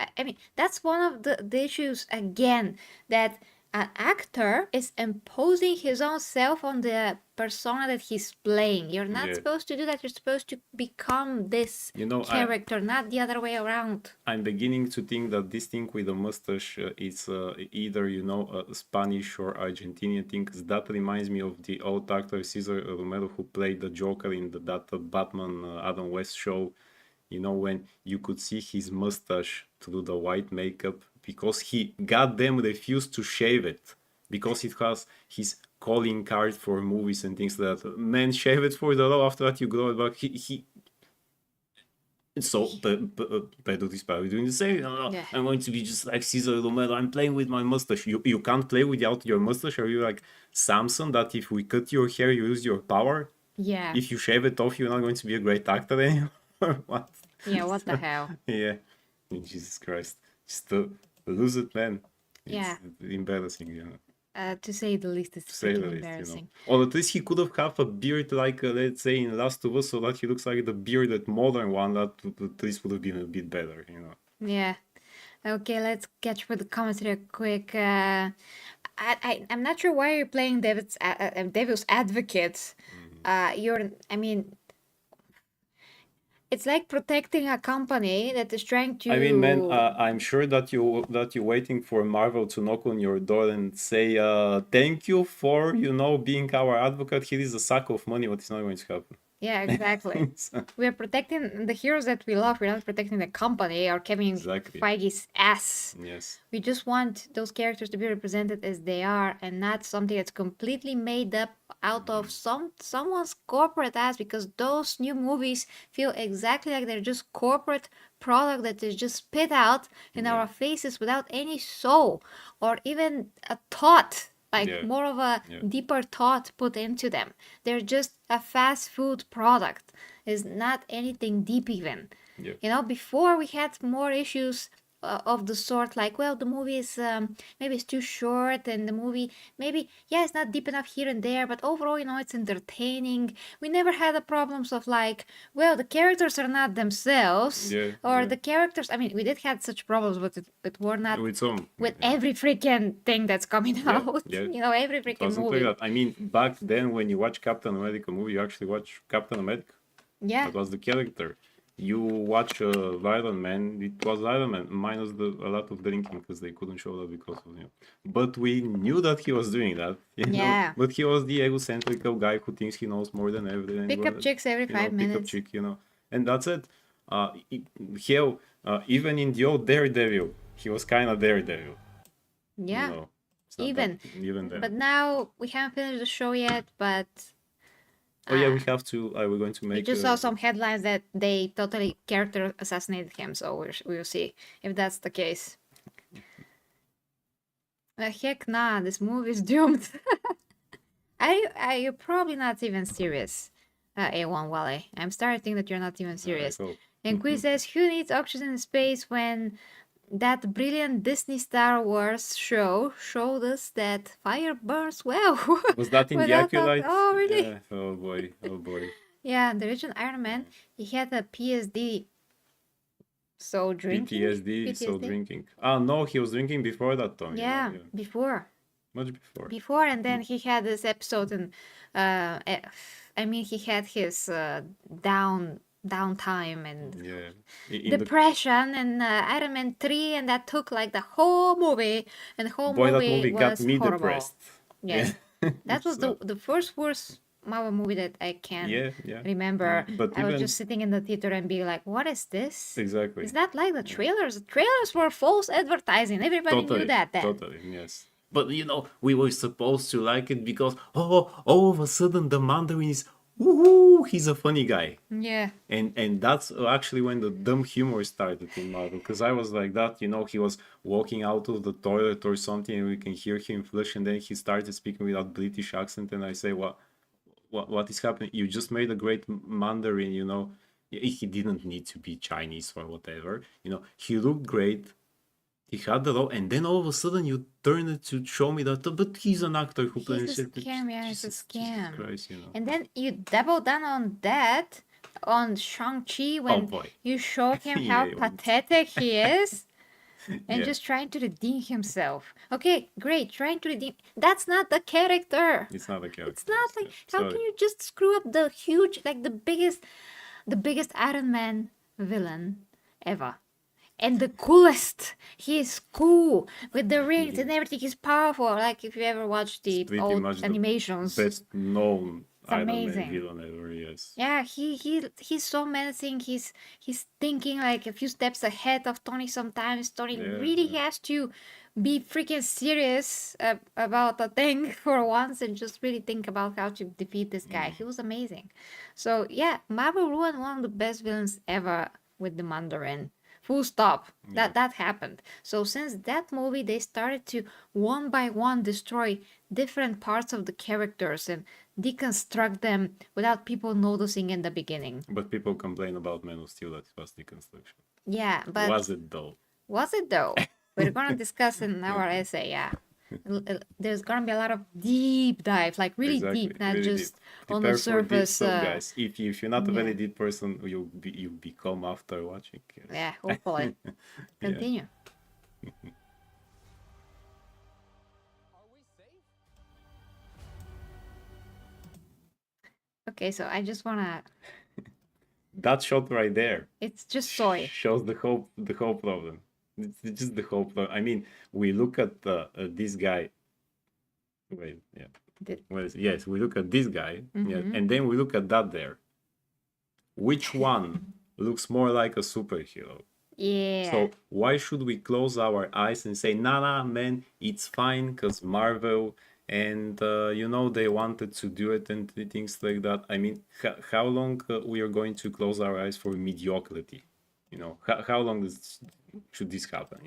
that's one of the issues again that an actor is imposing his own self on the persona that he's playing. You're not Yeah. supposed to do that. You're supposed to become this You know, character, not the other way around. I'm beginning to think that this thing with the mustache is either, you know, a Spanish or Argentinian thing, 'cause that reminds me of the old actor Cesar Romero who played the Joker in that Batman Adam West show. You know, when you could see his mustache through the white makeup because he goddamn refused to shave it because it has his calling card for movies and things like that. Man, shave it for the law. After that, you grow it back. So, Pedro is probably doing the same. Yeah. I'm going to be just like Cesar Romero. I'm playing with my mustache. You can't play without your mustache. Are you like Samson that if we cut your hair, you lose your power? Yeah. If you shave it off, you're not going to be a great actor anymore? What? Yeah, what the hell? Yeah. Jesus Christ. Just lose it, man. It's Yeah. embarrassing, you know. To say the least, it's To say pretty the least, you know. embarrassing. Or at least he could have a beard like, let's say, in Last of Us, so that he looks like the bearded modern one. That at least would have been a bit better, you know. Yeah. Okay, let's catch with the comments real quick. I'm not sure why you're playing Devil's Advocate. I mean, it's like protecting a company that is trying to. I mean, man, I'm sure that you're waiting for Marvel to knock on your door and say, "Thank you for being our advocate. Here is a sack of money." What is not going to happen? Yeah, exactly. We're protecting the heroes that we love. We're not protecting the company or Kevin Exactly. Feige's ass. Yes. We just want those characters to be represented as they are and not something that's completely made up out of someone's corporate ass, because those new movies feel exactly like they're just corporate product that is just spit out in our faces without any soul or even a thought. Like more of a deeper thought put into them. They're just a fast food product. It's not anything deep even. Yeah. You know, before we had more issues of the sort like, well, the movie is maybe it's too short, and the movie maybe it's not deep enough here and there, but overall, you know, it's entertaining. We never had the problems of like, well, the characters are not themselves, or the characters. I mean, we did have such problems with it, but we're not with every freaking thing that's coming out. You know, every freaking movie. Like that. I mean, back then when you watch Captain America movie, you actually watch Captain America. Yeah. That was the character. You watch Iron Man, it was Iron Man, minus a lot of drinking because they couldn't show that because of him. But we knew that he was doing that. You know? But he was the egocentric guy who thinks he knows more than everything. Pick up chicks every 5 minutes. Pick up chick, you know. And that's it. Hell, even in the old Daredevil, he was kind of Daredevil. Yeah. You know, even then. But now we haven't finished the show yet, but oh yeah, we have to. We're going to make. We just saw some headlines that they totally character assassinated him, so we'll see if that's the case. Heck nah, this movie is doomed. You're probably not even serious, A1 Wally. I'm starting to think that you're not even serious. And Quiz says, who needs oxygen in space when that brilliant Disney Star Wars show showed us that fire burns well? Was that in the Acolyte? Oh, really? Yeah. Oh boy. Oh boy. Yeah, the original Iron Man, he had a PSD. So drinking? PTSD, so drinking. Ah, no, he was drinking before that, Tom. Yeah, before. Much before. Before, and then he had this episode, and I mean, he had his downtime and depression, and Iron Man 3, and that took like the whole movie, and the whole movie that movie was got me horrible. Depressed. Yes, that was the first worst Marvel movie that I can remember. But I was just sitting in the theater and be like, what is this? Exactly. Is that like the trailers? The trailers were false advertising. Everybody knew that then. Totally, yes. But you know, we were supposed to like it because all of a sudden the Mandarin is woohoo, he's a funny guy. Yeah. And that's actually when the dumb humor started in Marvel, because I was like that, you know, he was walking out of the toilet or something and we can hear him flush, and then he started speaking with that British accent, and I say, what is happening? You just made a great Mandarin, you know. He didn't need to be Chinese or whatever, you know. He looked great. He had the role, and then all of a sudden you turn it to show me that, but he's an actor who plays it. He's a scam, yeah, it's a scam. Christ, you know. And then you double down on that on Shang-Chi when you show him how pathetic he is. and Yeah. just trying to redeem himself. Okay, great, trying to redeem. That's not the character. It's not a character. It's not like, Yeah. how Sorry. can you just screw up the huge, like the biggest Iron Man villain ever? And the coolest. He is cool with the rings and everything. He's powerful. Like if you ever watched It's the pretty old much the animations. best known Iron Man amazing. villain ever, yes. Yeah, he's so menacing. He's thinking like a few steps ahead of Tony sometimes. Tony Yeah, really yeah. has to be freaking serious about a thing for once and just really think about how to defeat this guy. He was amazing. So yeah, Marvel ruined one of the best villains ever with the Mandarin. Full stop. That happened. So since that movie, they started to one by one destroy different parts of the characters and deconstruct them without people noticing in the beginning. But people complain about Man of Steel that it was deconstruction. Yeah, but Was it though? was it though? We're gonna discuss in our essay. Yeah, there's gonna be a lot of deep dive, like really Exactly, deep, not really deep. just on the Prepare for deep surface. stuff, guys. If you're not a very yeah. deep person, you become after watching. Yes. Yeah, hopefully. Continue. Okay, so I just wanna. That shot right there It's just soy. shows the whole problem. It's just the whole problem. I mean, we look at this guy. Wait, yeah. What is it? Yes, we look at this guy, yeah, and then we look at that there. Which one looks more like a superhero? Yeah. So why should we close our eyes and say, nah, man, it's fine, because Marvel and they wanted to do it and things like that. I mean, how long we are going to close our eyes for mediocrity? How long should this happen?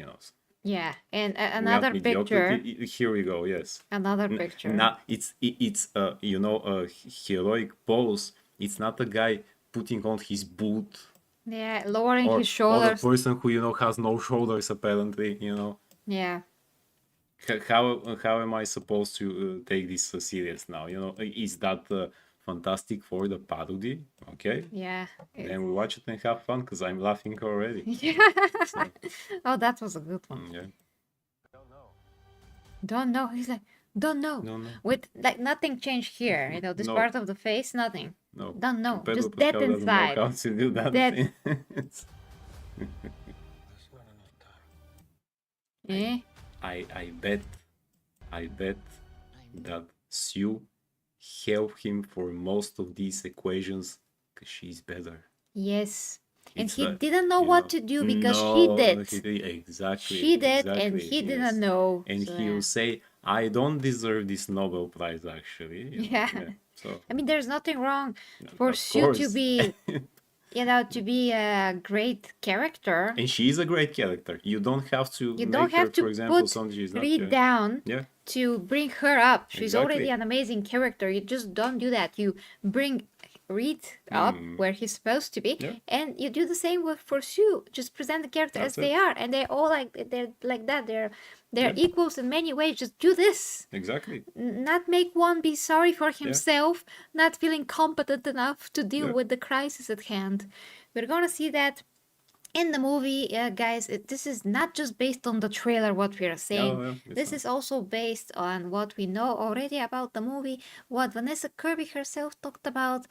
Yeah, and We have another picture. mediocrity. Here we go. Yes. Another picture. Now it's a heroic pose. It's not a guy putting on his boot Yeah, lowering or his the shoulders. person who has no shoulders apparently. Yeah. How am I supposed to take this serious now? Is that Fantastic Four the parody? Okay, Yeah. then we watch it and have fun because I'm laughing already. Yeah. Oh, that was a good one. Yeah. Don't know. He's like, don't know. No. With like nothing changed here. This No. part of the face, nothing. No. Don't know. Pedro Just dead Pascal doesn't know inside. how to do that. Dead. thing. That's not enough time. Eh? I bet that Sue helped him for most of these equations because she's better. Yes. And It's he like, didn't know what to do because she No, did. exactly. She did, and exactly, he yes. didn't know. And so, he yeah. will say, "I don't deserve this Nobel Prize." Actually, Yeah. So I mean, there's nothing wrong for of Sue to course. be, to be a great character. And she is a great character. You don't have to You make don't have her, to for example, put something she's not. Reed down Yeah. to bring her up. She's already Exactly. an amazing character. You just don't do that. You bring Reed up where he's supposed to be, Yeah. and you do the same with for Sue. Just present the character as That's they it. are, and they're all they're like that. They're Yeah. equals in many ways. Just do this. Exactly. Not make one be sorry for himself, not feeling competent enough to deal Yeah. with the crisis at hand. We're gonna see that in the movie, guys. This is not just based on the trailer, what we are saying. No, it's This not. is also based on what we know already about the movie, what Vanessa Kirby herself talked about.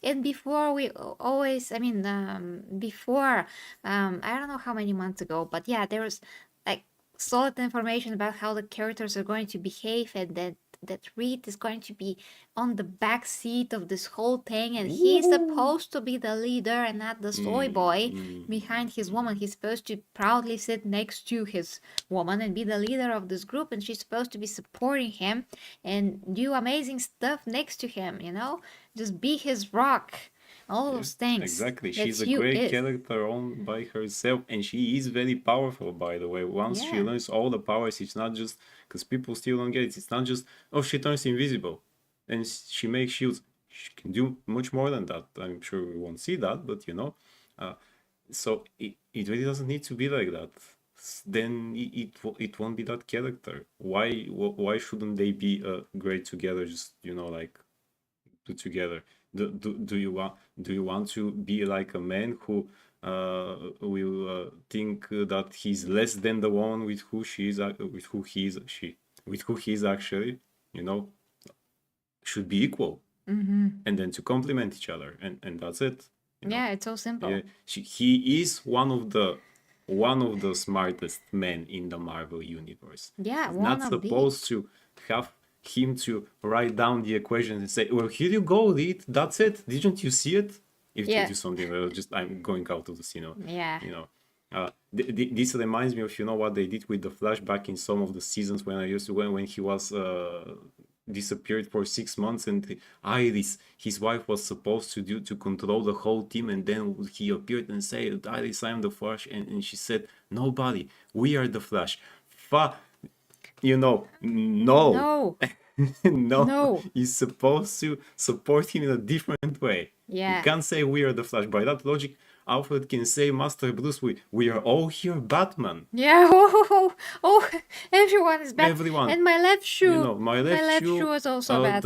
And before we always, I mean, before, I don't know how many months ago, but yeah, there was like solid information about how the characters are going to behave and that Reed is going to be on the back seat of this whole thing, and he's supposed to be the leader and not the soy boy behind his woman. He's supposed to proudly sit next to his woman and be the leader of this group, and she's supposed to be supporting him and do amazing stuff next to him, just be his rock. All those things. Exactly. that She's a Sue great is. character on by herself, and she is very powerful, by the way. Once she Yeah. learns all the powers, it's not just because people still don't get it. It's not just, oh, she turns invisible and she makes shields. She can do much more than that. I'm sure we won't see that, but so it really doesn't need to be like that. Then it won't be that character. Why shouldn't they be great together? Just like put together. Do you want to be like a man who will think that he's less than the one with who she is, with who he is, with who he is actually, you know, should be equal, and then to complement each other, and that's it. You know? Yeah, it's so simple. Yeah, he is one of the smartest men in the Marvel universe. Yeah, He's one not of the. supposed to have him to write down the equations and say, "Well, here you go, Reed. That's it. Didn't you see it?" If Yeah. they do something, just I'm going out of the scene. Yeah. You know. This reminds me of, you know, what they did with the Flash back in some of the seasons when I used to when he was disappeared for 6 months, and Iris, his wife, was supposed to control the whole team, and then he appeared and said, "Iris, I'm the Flash," and she said, "Nobody, we are the Flash." You know, no. No. No, No. you're supposed to support him in a different way. Yeah. You can't say we are the Flash. By that logic, Alfred can say, Master Bruce, we are all here Batman. Yeah. Oh, everyone is Batman. Everyone. And my left shoe. You know, my left shoe is also Batman.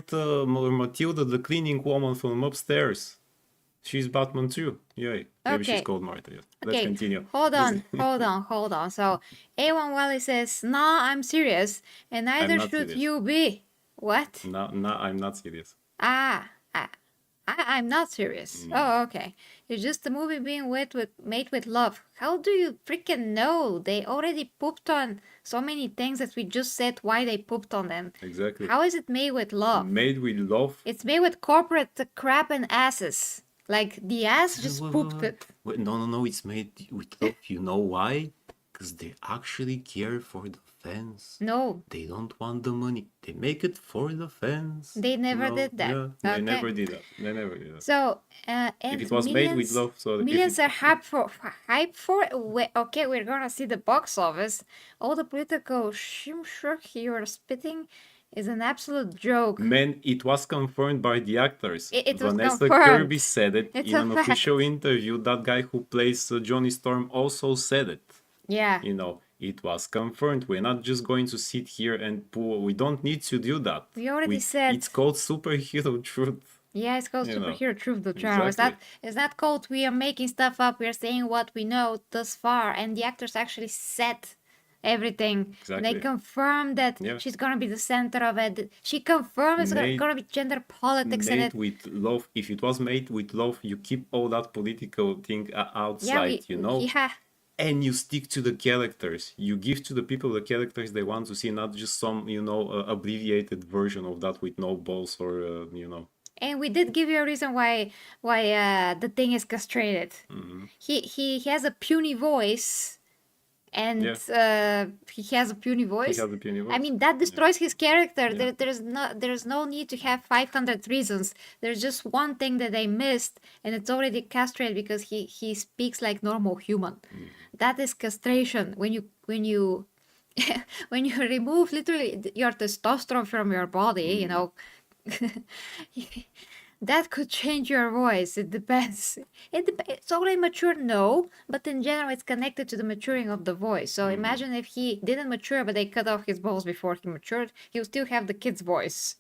The Matilda, the cleaning woman from upstairs. She's Batman too. Yay. Maybe she's Okay. called Martha. Yeah. Okay, Let's continue. hold on. So, A1 Wally says, "No, I'm serious, and neither not should serious. you be." What? No, I'm not serious. I'm not serious. Oh, okay. It's just a movie being made with love. How do you freaking know? They already pooped on so many things that we just said why they pooped on them. Exactly. How is it made with love? Made with love. It's made with corporate crap and asses. Like the ass just Wait, pooped it. Wait, no, it's made with love. You know why? Because they actually care for the fans. No, They don't want the money. They make it for the fans. they never No, did that. Yeah, they Okay. never did that. They never did that. So, and If it was made with love, so if millions it- are hype for it. Okay, we're gonna see the box office. All the political shimshuk you're spitting is an absolute joke. Man, it was confirmed by the actors. It was Vanessa confirmed. Kirby said it It's in a an fact. official interview. That guy who plays Johnny Storm also said it. Yeah, You know, it was confirmed. We're not just going to sit here and pull. We don't need to do that. We already said- It's called superhero truth. yeah, it's called You know, superhero truth, the channel. exactly. It's not called we are making stuff up. We are saying what we know thus far, and the actors actually said everything. They Exactly. confirmed that Yeah. she's gonna be the center of it. She confirmed it's Made- gonna be gender politics in Made it. with love. If it was made with love, you keep all that political thing outside, you know, Yeah. and you stick to the characters. You give to the people the characters they want to see, not just some, you know, abbreviated version of that with no balls or, you know. And we did give you a reason why the thing is castrated. Mm-hmm. He has a puny voice, and he has a puny voice. He has a puny I voice. mean that destroys his character. Yeah. There's no need to have 500 reasons. There's just one thing that they missed, and it's already castrated because he speaks like normal human. Mm. That is castration. When you when you remove literally your testosterone from your body, you know. That could change your voice. It depends. It's already mature, no, but in general, it's connected to the maturing of the voice. So imagine if he didn't mature, but they cut off his balls before he matured, he would still have the kid's voice.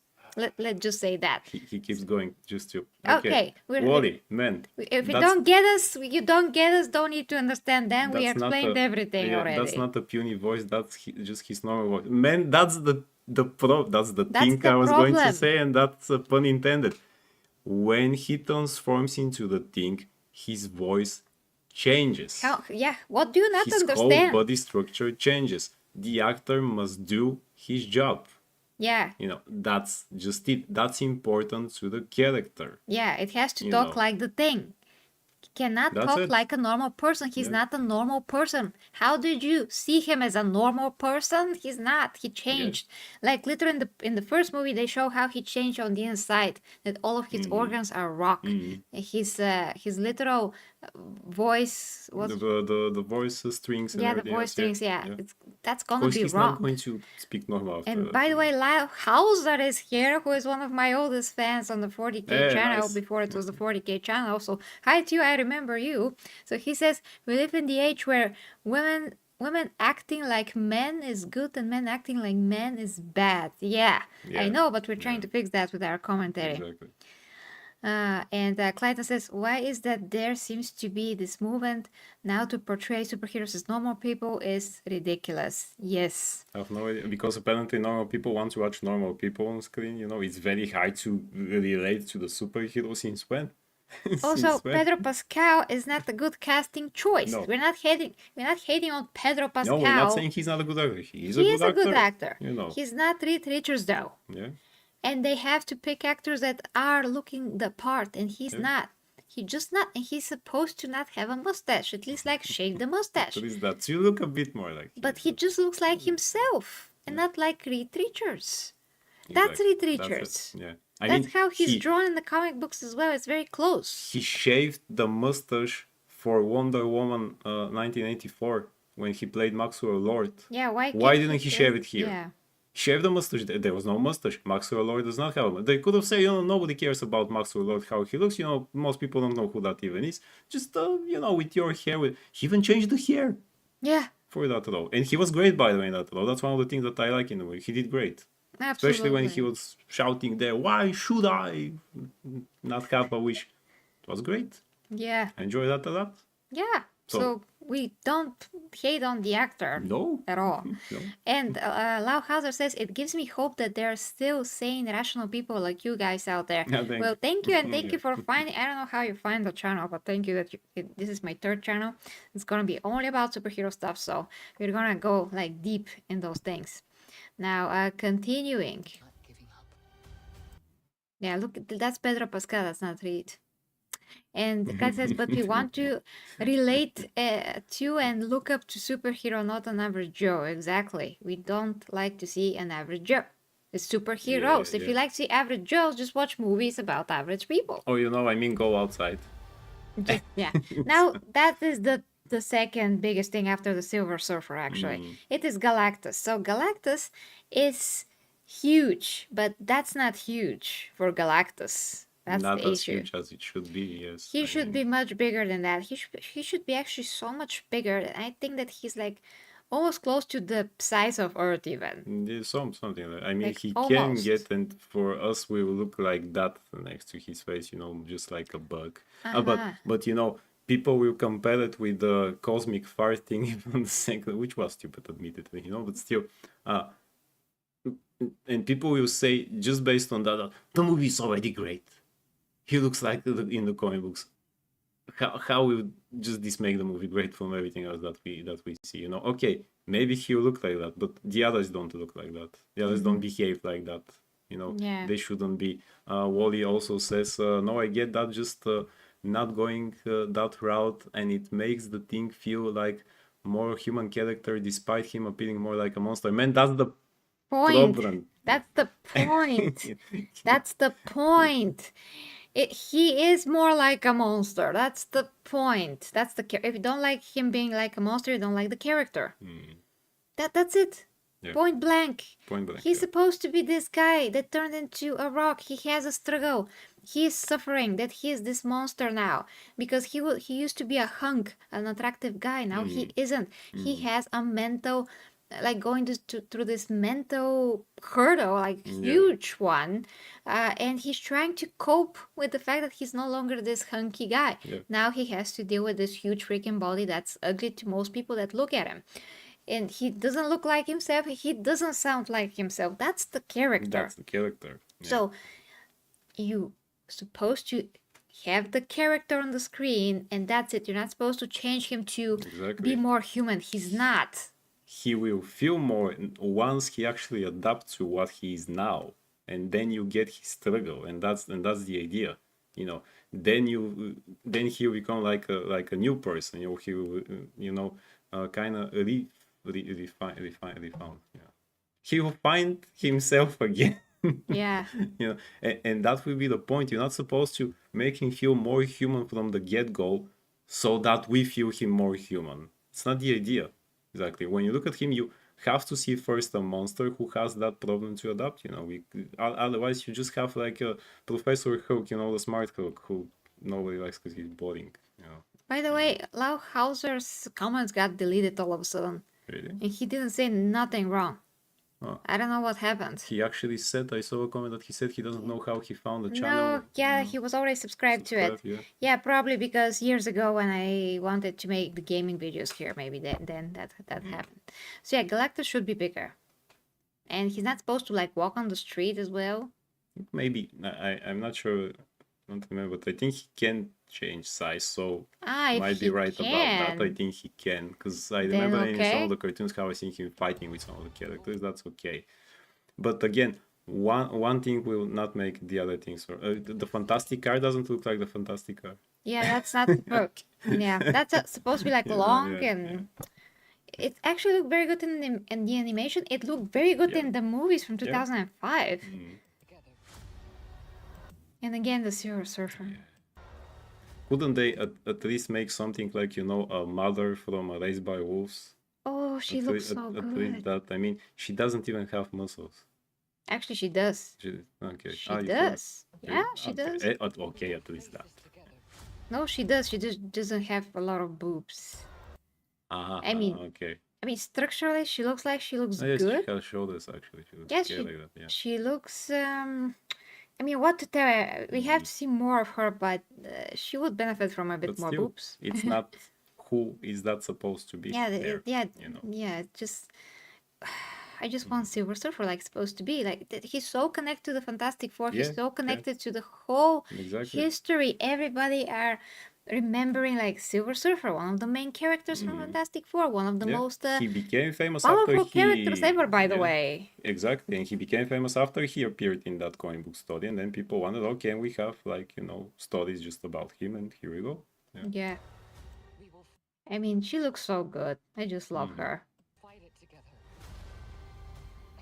Let's just say that. He keeps going just to. Okay, we're- Wally, man. If you that's- don't get us, you don't get us. Don't need to understand. Then we that's not explained everything yeah, already. That's not a puny voice. That's just his normal voice. Man, that's the That's thing the I was going to problem. say, and that's a pun intended. When he transforms into the thing, his voice changes. Yeah, what do you not His whole understand? body structure changes. The actor must do his job. Yeah, You know, that's just it. That's important to the character. yeah, it has to You talk know. like the thing. He cannot That's talk it. like a normal person. He's Yeah. not a normal person. How did you see him as a normal person? He's not. He changed. Like literally in the first movie, they show how he changed on the inside. That all of his Mm-hmm. organs are rock. His literal voice was The voice strings and yeah, the everything voice else, strings. Yeah, that's Of gonna course, be he's wrong. not going to speak normal. And after by the that. way, Lyle Hauser is here, who is one of my oldest fans on the 40K Hey, channel nice. before it was the 40K channel. So hi to you, I remember you. So he says we live in the age where women acting like men is good and men acting like men is bad. Yeah, I Yeah, know, but we're trying to fix that with our commentary. Exactly. And Clayton says, why is that there seems to be this movement now to portray superheroes as normal people is ridiculous. Yes. I have no idea, because apparently normal people want to watch normal people on screen. It's very hard to relate to the superhero since when? Also, Since when? Pedro Pascal is not a good casting choice. No. We're not hating on Pedro Pascal. No, we're not saying he's not a good actor. He is he a is good a good actor. actor. He's not Reed Richards though. Yeah. And they have to pick actors that are looking the part, and he's Yeah. not. He just not, and he's supposed to not have a mustache. At least like shave the mustache. At least that you look a bit more like him. But he just looks like himself, and not like Reed Richards. That's Exactly. Reed That's Richards. it. Yeah. That's how he's drawn in the comic books as well. It's very close. He shaved the mustache for Wonder Woman 1984 when he played Maxwell Lord. Yeah, why didn't he shave it here? Yeah. Shave the mustache. There was no mustache. Maxwell Lord does not have one. They could have said, nobody cares about Maxwell Lord, how he looks. Most people don't know who that even is. Just, with your hair. He even changed the hair Yeah, for that role. And he was great, by the way, in that role. That's one of the things that I like in the movie. He did great. absolutely. Especially when he was shouting there, why should I not have a wish? It was great. Yeah, I enjoy that a lot. yeah. So we don't hate on the actor No. at all. No. And Lau Hauser says, it gives me hope that there are still sane, rational people like you guys out there. Yeah, Well, thank you, and thank Yeah. you for finding. I don't know how you find the channel, but thank you that this is my third channel. It's gonna be only about superhero stuff, so we're gonna go like deep in those things. Now, continuing. Not giving up. Yeah, look, that's Pedro Pascal. That's not Reed. And the guy says, but we want to relate to and look up to superhero, not an average Joe. Exactly. We don't like to see an average Joe. It's superheroes. Yeah, If you like to see average Joes, just watch movies about average people. Oh, go outside. Yeah. Now, that is the second biggest thing after the Silver Surfer, actually. It is Galactus. So Galactus is huge, but that's not huge for Galactus. That's Not the as issue. huge as it should be, yes. He should be much bigger than that. He should be actually so much bigger. I think that he's like almost close to the size of Earth even. There's something like, Like, he almost. can get, and for us we will look like that next to his face, just like a bug. But people will compare it with the cosmic fart thing even the second, which was stupid admittedly, but still, and people will say just based on that, the movie is already great. He looks like in the comic books. How will just this make the movie great from everything else that we see? Okay, maybe he'll look like that, but the others don't look like that. The others don't behave like that. Yeah. They shouldn't be. Wally also says, no, I get that, just not going that route, and it makes the thing feel like more human character despite him appearing more like a monster. Man, that's the Point. problem. That's the point. That's the point. He is more like a monster. That's the point. If you don't like him being like a monster, you don't like the character. That's it. Yeah. Point blank. Point blank, He's yeah. supposed to be this guy that turned into a rock. He has a struggle. He is suffering that he is this monster now because he used to be a hunk, an attractive guy. Now he isn't. He has a mental, like going through this mental hurdle, like huge one, and he's trying to cope with the fact that he's no longer this hunky guy. Yeah. Now he has to deal with this huge freaking body that's ugly to most people that look at him. And he doesn't look like himself. He doesn't sound like himself. That's the character. That's the character. Yeah. So you supposed to have the character on the screen, and that's it. You're not supposed to change him to Exactly. be more human. He's not. He will feel more once he actually adapts to what he is now, and then you get his struggle, and that's the idea. Then he'll become like a new person. He will kind of refine. Yeah, he will find himself again. Yeah. And that will be the point. You're not supposed to make him feel more human from the get-go so that we feel him more human. It's not the idea. Exactly. When you look at him, you have to see first a monster who has that problem to adapt. Otherwise you just have like a Professor Hulk, the smart Hulk, who nobody likes because he's boring. By the way, Lau Hauser's comments got deleted all of a sudden, Really? and he didn't say nothing wrong. Oh. I don't know what happened. He actually said, I saw a comment that he said he doesn't know how he found the No, channel. yeah, No. he was already subscribed to it. Yeah. Yeah, probably because years ago when I wanted to make the gaming videos here, maybe then that happened. So yeah, Galactus should be bigger. And he's not supposed to like walk on the street as well. Maybe I'm not sure. I don't remember, but I think he can change size, so If might be he right about that. I can, think he can, because I then remember in some okay. of the cartoons how I think him fighting with some of the characters. That's okay. But again, one thing will not make the other things. The Fantastic Car doesn't look like the Fantastic Car. Yeah, that's not yeah, that's supposed to be like Yeah, long yeah, and it actually looked very good in the animation. It looked very good Yeah. in the movies from Yeah. 2005. Mm. And again, the Silver Surfer. Couldn't they at least make something like, a mother from Raised by Wolves? Oh, she At looks lea- so at least good. that. I mean, she doesn't even have muscles. Actually, she does. Okay. She you think? does. Okay, Yeah, she okay. does. Okay, at least that. No, she does. She just doesn't have a lot of boobs. I mean, Okay. Structurally, she looks like she looks Oh, yes, good. she has shoulders actually. She looks Yes, okay like that. Yeah. she looks. I mean, what to tell her? We have to see more of her, but she would benefit from a bit But more still, boobs. it's not who is that supposed to be Yeah, there. yeah. Just I just want Silver Surfer like supposed to be like he's so connected to the Fantastic Four. Yeah, He's so yeah. connected to the whole Exactly. history. Everybody are remembering like Silver Surfer, one of the main characters from Fantastic Four, one of the Yeah. most He became famous after powerful characters he. ever, by the Yeah, way. exactly, and he became famous after he appeared in that comic book story, and then people wondered, okay, we have like stories just about him, and here we go. Yeah. Yeah. I mean, she looks so good. I just love her. Fight it together.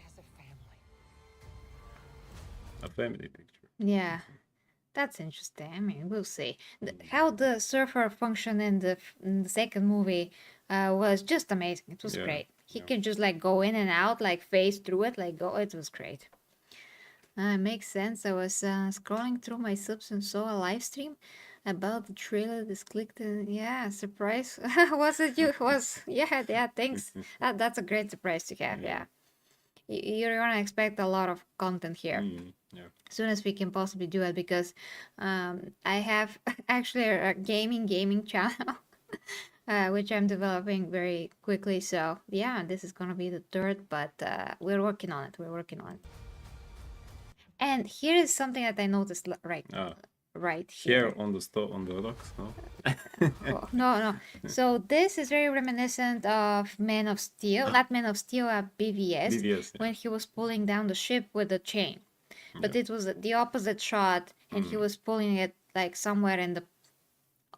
As a family. A family picture. Yeah. That's interesting. I mean, we'll see. How the surfer functioned in the second movie was just amazing. It was Yeah, great. He yeah. can just like go in and out, like phase through it, like go. It was great. Makes sense. I was scrolling through my subs and saw a live stream about the trailer. Just clicked and yeah, surprise. Was it you? Yeah. Thanks. That's a great surprise to have. Yeah. You're gonna expect a lot of content here. Yeah. As soon as we can possibly do it, because I have actually a gaming channel which I'm developing very quickly. So yeah, this is gonna be the third, but we're working on it. And here is something that I noticed right here. Here on the rocks, no? Oh, no. So this is very reminiscent of Man of Steel, not Man of Steel, BVS, BVS, yeah. when he was pulling down the ship with the chain. But it was the opposite shot, and he was pulling it like somewhere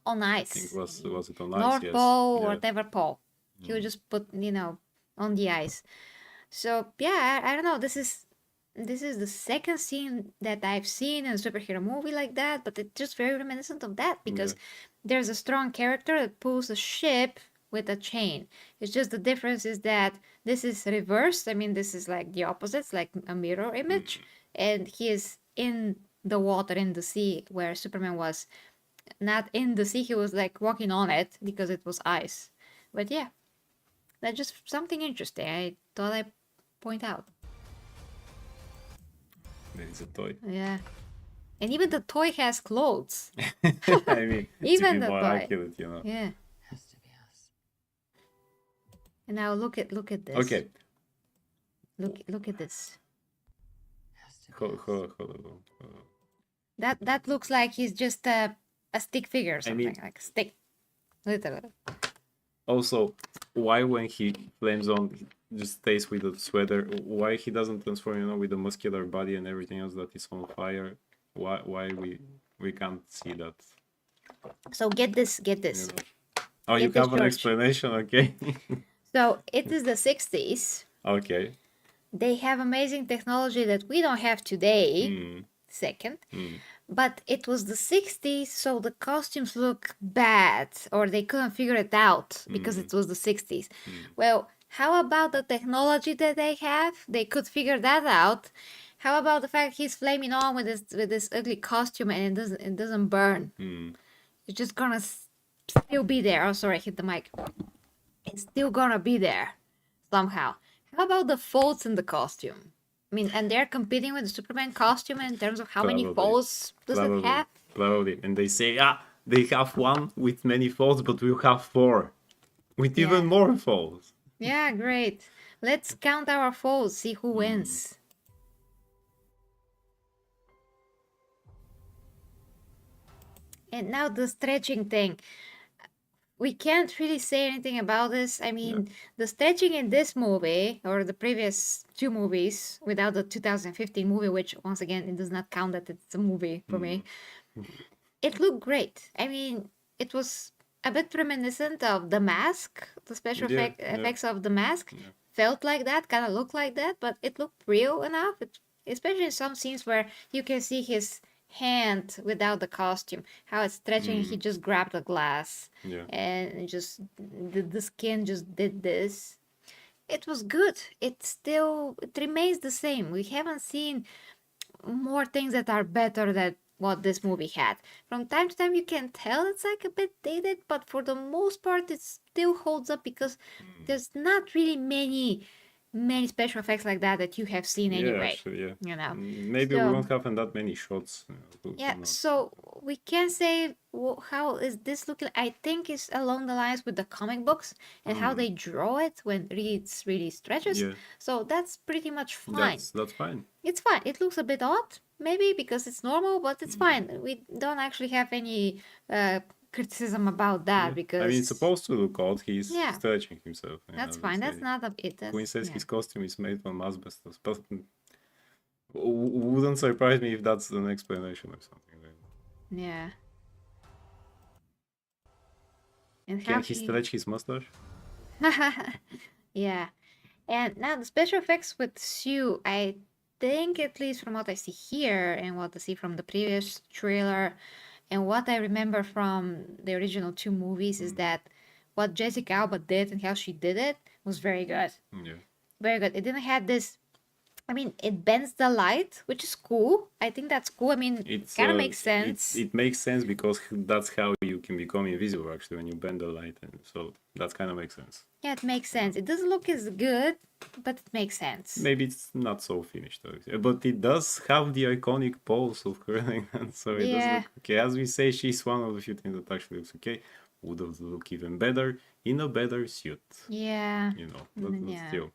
on ice. I think was it on ice? North Yes. Pole or Yeah. whatever pole. He would just put on the ice. So yeah, I don't know. This is the second scene that I've seen in a superhero movie like that, but it's just very reminiscent of that because there's a strong character that pulls a ship with a chain. It's just the difference is that this is reversed. I mean, this is like the opposite, it's like a mirror image, and he is in the water in the sea where Superman was not in the sea. He was like walking on it because it was ice. But yeah, that's just something interesting. I thought I'd point out. There is a toy. Yeah. And even the toy has clothes. I mean, it's Even a the bit more toy. accurate, Yeah. Has to be us. And now look at this. Okay. Look at this. Has to be Hold us. on. That looks like he's just a stick figure or something, mean- like a stick. Literally. Also, why when he flames on just stays with the sweater? Why he doesn't transform, with the muscular body and everything else that is on fire? Why we can't see that? So get this. Oh, you Get this, have an George. explanation, okay? So it is the 60s. Okay. They have amazing technology that we don't have today. Second. But it was the 60s, so the costumes look bad, or they couldn't figure it out because it was the 60s. Well, how about the technology that they have? They could figure that out. How about the fact he's flaming on with this ugly costume and it doesn't burn? It's just gonna still be there. Oh, sorry, I hit the mic. It's still gonna be there somehow. How about the folds in the costume? I mean, and they're competing with the Superman costume in terms of how many Probably. folds does it have? Probably. And they say, they have one with many folds, but we'll have four with Yeah. even more folds. Yeah, great. Let's count our folds, see who wins. And now the stretching thing. We can't really say anything about this. I mean, the stretching in this movie, or the previous two movies, without the 2015 movie, which once again, it does not count that it's a movie for me, it looked great. I mean, it was a bit reminiscent of The Mask. The special effects of The Mask felt like that, kind of looked like that, but it looked real enough. Especially in some scenes where you can see his hand without the costume, how it's stretching. He just grabbed a glass, and just the skin just did this. It was good. It remains the same. We haven't seen more things that are better than what this movie had. From time to time, you can tell it's like a bit dated, but for the most part, it still holds up because there's not really many special effects like that you have seen anyway. Actually, You know, maybe we won't have that many shots. so we can say how is this looking. I think it's along the lines with the comic books and how they draw it when it really stretches. So that's pretty much fine. That's fine. It's fine. It looks a bit odd, maybe because it's normal, but it's fine. We don't actually have any criticism about that because I mean, it's supposed to look odd. He's stretching himself. That's fine. That's not it. Queen says his costume is made from asbestos, but wouldn't surprise me if that's an explanation or something. Yeah. And can he stretch his mustache? Yeah. And now the special effects with Sue, I think, at least from what I see here and what I see from the previous trailer and what I remember from the original two movies, is that what Jessica Alba did and how she did it was very good. Very good. It didn't have this. I mean, it bends the light, which is cool. I think that's cool. I mean, it kind of makes sense. It makes sense because that's how you can become invisible, actually, when you bend the light. And so that kind of makes sense. Yeah, it makes sense. It doesn't look as good, but it makes sense. Maybe it's not so finished, but it does have the iconic pose of curling. And so it does look okay. As we say, she's one of the few things that actually looks okay. Would have looked even better in a better suit. Yeah. You know, but still.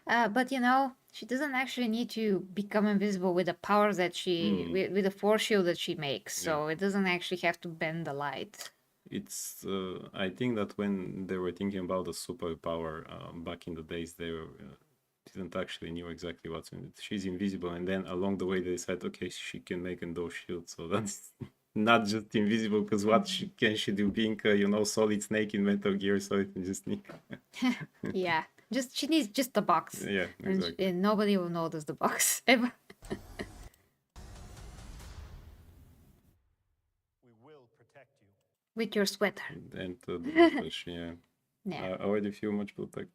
But you know, she doesn't actually need to become invisible with the powers that with the force shield that she makes. So it doesn't actually have to bend the light. It's I think that when they were thinking about the superpower back in the days, they didn't actually knew exactly what's in it. She's invisible, and then along the way they said, okay, she can make those shields. So that's not just invisible, because what can she do being Solid Snake in Metal Gear? So it can just sneak. Yeah. She needs just the box. Yeah, exactly. And nobody will notice the box ever. We will protect you. With your sweater. And yeah. I already feel much protected.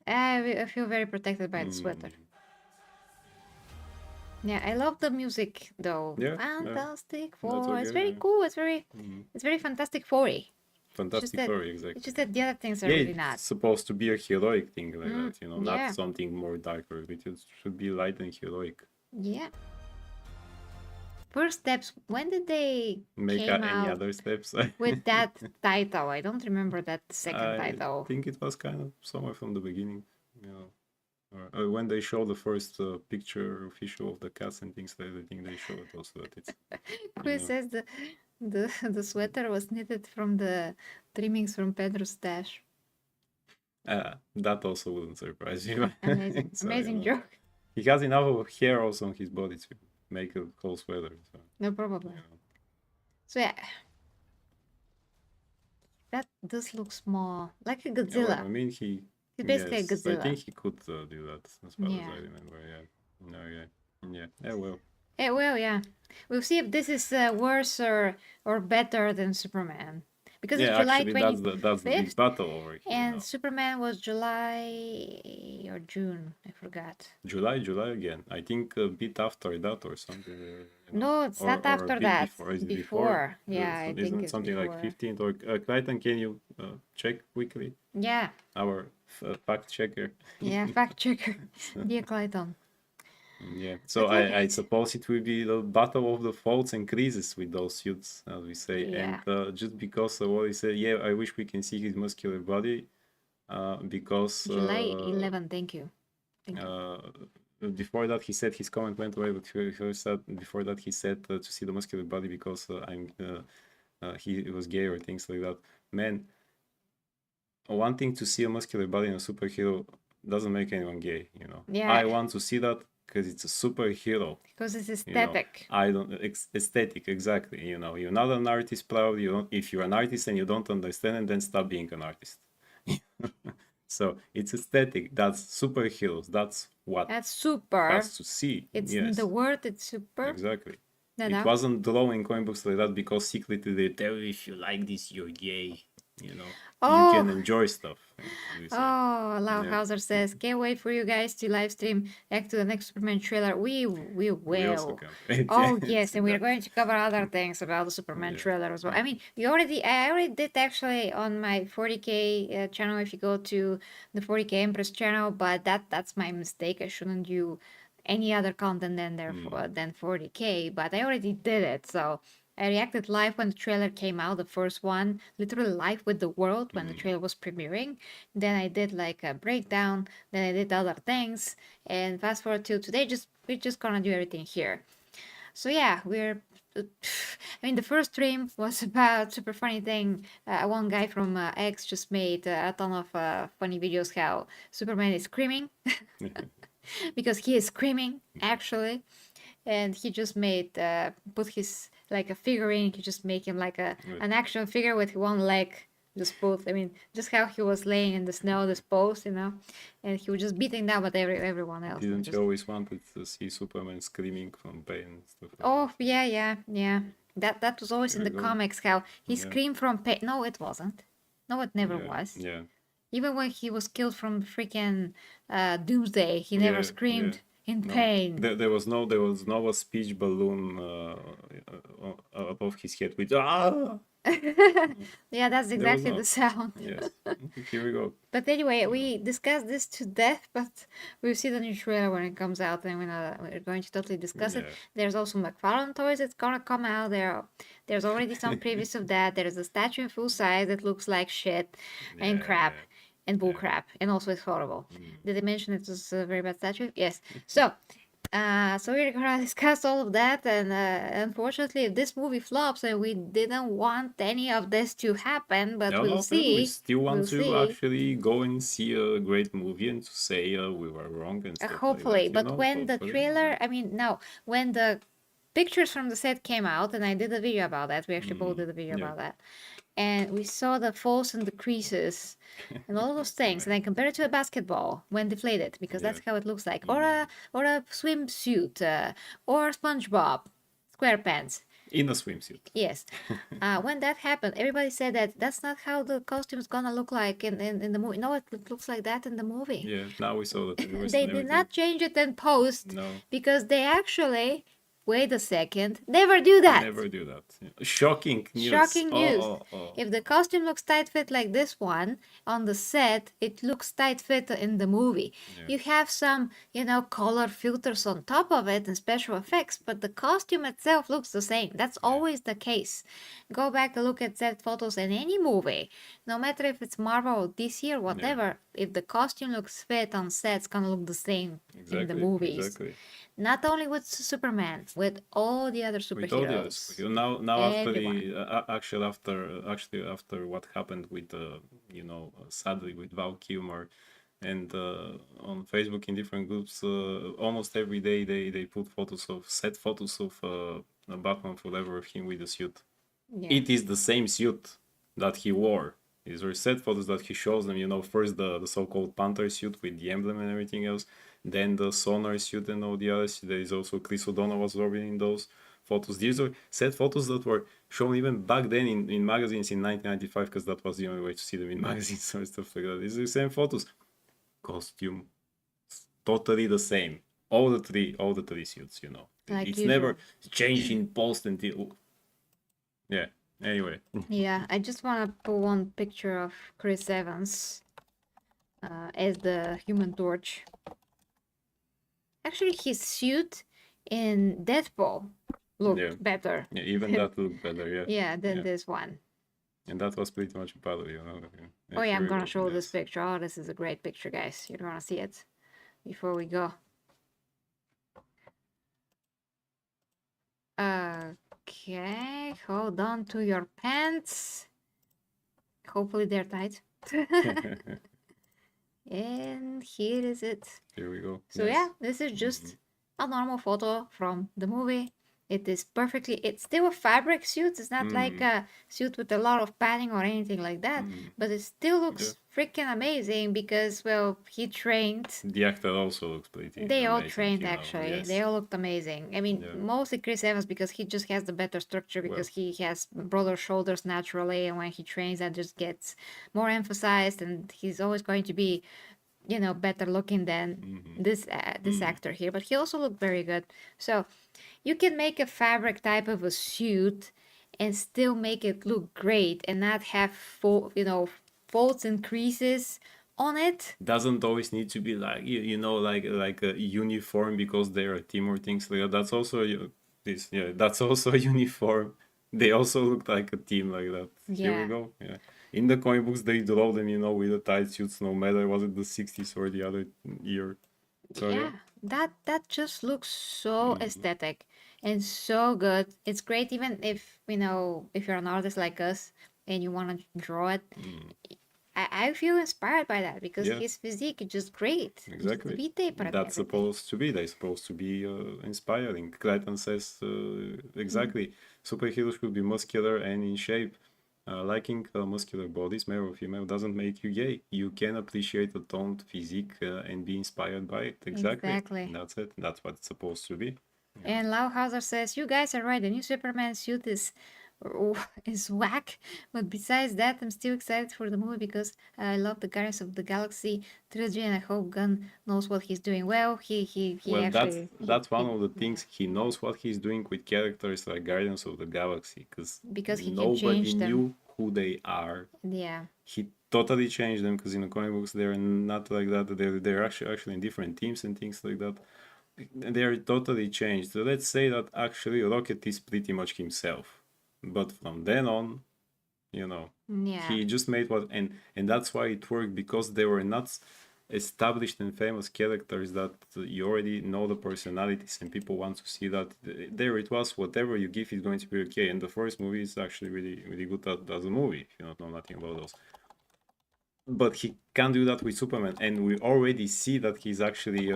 I feel very protected by the sweater. Yeah, I love the music though. Yeah, Fantastic Four. Okay, it's very cool. It's very Fantastic Four-y. Fantastic Four, exactly. It's just that the other things are really not. It's supposed to be a heroic thing like that, not something more darker. It should be light and heroic. Yeah. First steps. When did they make came any out other steps? with that title? I don't remember that second title. I think it was kind of somewhere from the beginning, Or when they show the first picture official of the cast and things like that, I think they show it also that it's. Chris says the sweater was knitted from the trimmings from Pedro's stash. That also wouldn't surprise you. Amazing, So, amazing joke. He has enough hair also on his body to make a whole sweater. So, No problem. So yeah, that does look small, like a Godzilla. Well, I mean, he's basically a Godzilla. I think he could do that, as far as I remember. Yeah. No, yeah. Well. Yeah, well, yeah. We'll see if this is worse or better than Superman. Because it's July 25th. That's the big battle over here. And Superman was July or June. I forgot. July again. I think a bit after that or something. No, it's not after that. Before. Yeah, I think Isn't it's something before. like 15th or Clayton? Can you check quickly? Yeah. Our fact checker. Yeah, fact checker. Dear Clayton. Yeah, so But yeah, I suppose it will be the battle of the faults and creases with those suits, as we say. yeah. And just because of what he said, yeah, I wish we can see his muscular body, because July 11, thank you. Thank you. before that he said his comment went away, but before that he said to see the muscular body because he was gay or things like that. Man, wanting to see a muscular body in a superhero doesn't make anyone gay, you know. Yeah. I want to see that because it's a superhero. Because it's You know, aesthetic. I don't aesthetic exactly. You know, you're not an artist, probably. You don't. If you're an artist and you don't understand it, then stop being an artist. So it's aesthetic. That's superheroes. That's what That's super. has to see. It's Yes, the word, it's super. exactly. No, It no. wasn't drawing comic books like that because secretly they tell you if you like this, you're gay. You know, you can Oh, enjoy stuff. As we say. oh, Yeah. Lauhauser says, can't wait for you guys to live stream back to the next Superman trailer. We We also will. can. Wait, Oh, yeah, yes, and we're that- going to cover other things about the Superman Yeah. trailer as well. I mean, I already did actually on my 40K channel if you go to the 40K Empress channel, but that's my mistake. I shouldn't do any other content than 40K, but I already did it, so I reacted live when the trailer came out, the first one, literally live with the world when the trailer was premiering. Then I did like a breakdown, then I did other things, and fast forward to today, we're just gonna do everything here. So yeah, I mean, the first stream was about super funny thing. One guy from X just made a ton of funny videos how Superman is screaming because he is screaming actually, and he just made put his like a figurine. He just make him like an action figure with one leg. Just both. I mean, just how he was laying in the snow, this pose, and he was just beating down with everyone else. Didn't Just- you always wanted to see Superman screaming from pain and stuff? Like Oh yeah. That was always in There the you go. comics how he Yeah. screamed from pain. No, it wasn't. No, it never Yeah, was. Yeah. Even when he was killed from freaking Doomsday, he never Yeah, screamed in No, pain. there was no speech balloon above his head with ah. Yeah, that's There was exactly the not. sound. Yes. Here we go. But anyway, we discussed this to death, but we'll see the new trailer when it comes out, and we're going to totally discuss it. Yeah. There's also McFarlane toys that's gonna come out. There's already some previews of that. There's a statue in full size that looks like shit and Yeah, crap yeah. and bull crap, and also it's horrible. Did I mention it was a very bad statue? Yes. So. So we're gonna discuss all of that, and unfortunately, if this movie flops, and we didn't want any of this to happen, but No, we'll no, see. we still want We'll to see. actually go and see a great movie and to say we were wrong and stuff Hopefully, like that. but when the trailer, I mean, no, when the pictures from the set came out, and I did a video about that, we actually both did a video yeah. about that, and we saw the falls and the creases and all those things, and I compared it to a basketball when deflated because that's how it looks like, or a swimsuit, or SpongeBob SquarePants. In a swimsuit. Yes. When that happened, everybody said that that's not how the costume is gonna look like in the movie. No, it looks like that in the movie. Yeah, now we saw that. They did not change it in post No. because they actually, wait a second, never do that. Never do that. Yeah. Shocking news. Shocking news. Oh. If the costume looks tight fit like this one on the set, it looks tight fit in the movie. You have some, color filters on top of it and special effects, but the costume itself looks the same. That's always the case. Go back and look at set photos in any movie. No matter if it's Marvel or DC or whatever, if the costume looks fit on set, it's gonna look the same in the movies. Exactly. Not only with Superman, with all the other superheroes. With all the others. Now after Everyone. after what happened with sadly with Val Kilmer, and on Facebook in different groups, almost every day they put set photos of Batman Forever of him with a suit. Yeah. It is the same suit that he wore. These are set photos that he shows them, first the so-called Panther suit with the emblem and everything else, then the Sonar suit and all the others. There is also Chris O'Donnell was already in those photos. These are set photos that were shown even back then in magazines in 1995, because that was the only way to see them in magazines or stuff like that. These are the same photos. Costume, totally the same. All the three suits, Like it's usual. never changed in post until. Yeah. Anyway. Yeah, I just want to put one picture of Chris Evans as the Human Torch. Actually, his suit in Deadpool looked Yeah. better. Yeah, even that looked better, yeah. Yeah, than Yeah. this one. And that was pretty much part, you know. Oh yeah, Here I'm we gonna go. show this Yes. picture. Oh, this is a great picture, guys. You're gonna see it before we go. Okay, hold on to your pants. Hopefully they're tight. And here is it. Here we go. So Yes. yeah, this is just a normal photo from the movie. It is perfectly, it's still a fabric suit. It's not like a suit with a lot of padding or anything like that, but it still looks freaking amazing because, well, he trained. The actor also looks pretty They all amazing, trained you know, actually. yes. They all looked amazing. I mean, Yeah. mostly Chris Evans because he just has the better structure because he has broader shoulders naturally, and when he trains, that just gets more emphasized, and he's always going to be, you know, better looking than this actor here. But he also looked very good. So you can make a fabric type of a suit and still make it look great and not have folds and creases on it. Doesn't always need to be like you know like a uniform because they're a team or things like that. That's also this yeah. That's also a uniform. They also look like a team like that. Here we Yeah. go. Yeah. In the comic books, they draw them, you know, with the tight suits, no matter was it the 60s or the other year. So Yeah, that just looks so aesthetic and so good. It's great even if, you know, if you're an artist like us and you want to draw it. I feel inspired by that because Yeah. his physique is just great. Just Exactly. the V-taper and That's everything. supposed to be. They're supposed to be inspiring. Clayton says exactly. Superheroes should be muscular and in shape. Liking muscular bodies, male or female, doesn't make you gay. You can appreciate a toned physique and be inspired by it. Exactly. Exactly. That's it. That's what it's supposed to be. And Lauhauser says, "You guys are right. The new Superman suit is whack, but besides that, I'm still excited for the movie because I love the Guardians of the Galaxy trilogy, and I hope Gunn knows what he's doing well. He Well, actually that's one of the things he knows what he's doing with characters like Guardians of the Galaxy, because because he can nobody change them. knew who they are. Yeah, He totally changed them because in the comic books they're not like that. They're actually in different teams and things like that. They're totally changed. So let's say that actually Rocket is pretty much himself, but from then on, you know, yeah, he just made what and that's why it worked because they were not established and famous characters that you already know the personalities and people want to see that there it was whatever you give is going to be okay. And the first movie is actually really good as a movie if you don't know nothing about those, but he can't do that with Superman, and we already see that he's actually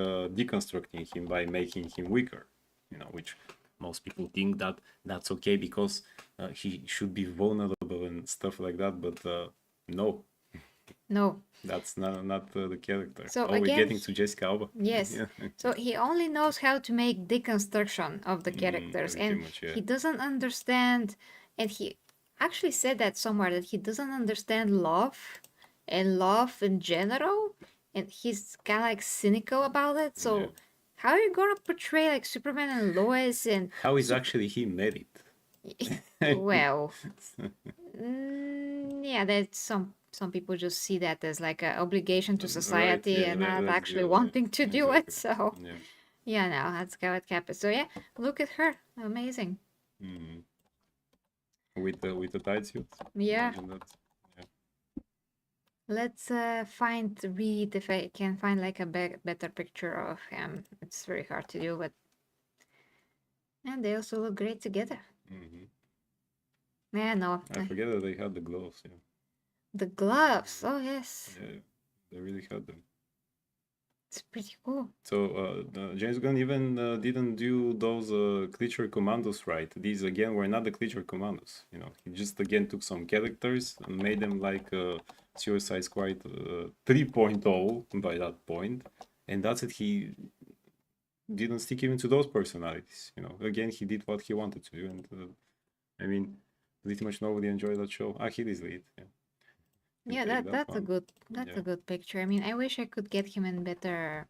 deconstructing him by making him weaker, you know, which most people think that that's okay because he should be vulnerable and stuff like that, but no, no. that's not the character. So We're again, getting to Jessica Alba. yes. Yeah. So he only knows how to make deconstruction of the characters, pretty and much, yeah. he doesn't understand. And he actually said that somewhere that he doesn't understand love and love in general, and he's kind of like cynical about it. So Yeah. how are you gonna portray like Superman and Lois and How is actually he made it? well, yeah, that some people just see that as like an obligation to society yeah, and not that's actually the- wanting to do it. exactly. So Yeah. yeah, no, that's how it happens. So yeah, look at her, amazing. With the tight suit. Yeah. Imagine that. Let's read if I can find like a better picture of him. It's very hard to do, but and they also look great together. Yeah, no, I forget that they had the gloves. Yeah. the gloves. Oh yes, Yeah, they really had them. it's pretty cool. So James Gunn even didn't do those creature commandos right. These again were not the creature commandos. You know, he just again took some characters and made them like Suicide Squad 3.0 by that point, and that's it. He didn't stick even to those personalities. You know, again he did what he wanted to do, and I mean, pretty much nobody enjoyed that show. He is late. Yeah. Yeah, Take that's a one. good a good picture. I mean, I wish I could get him in better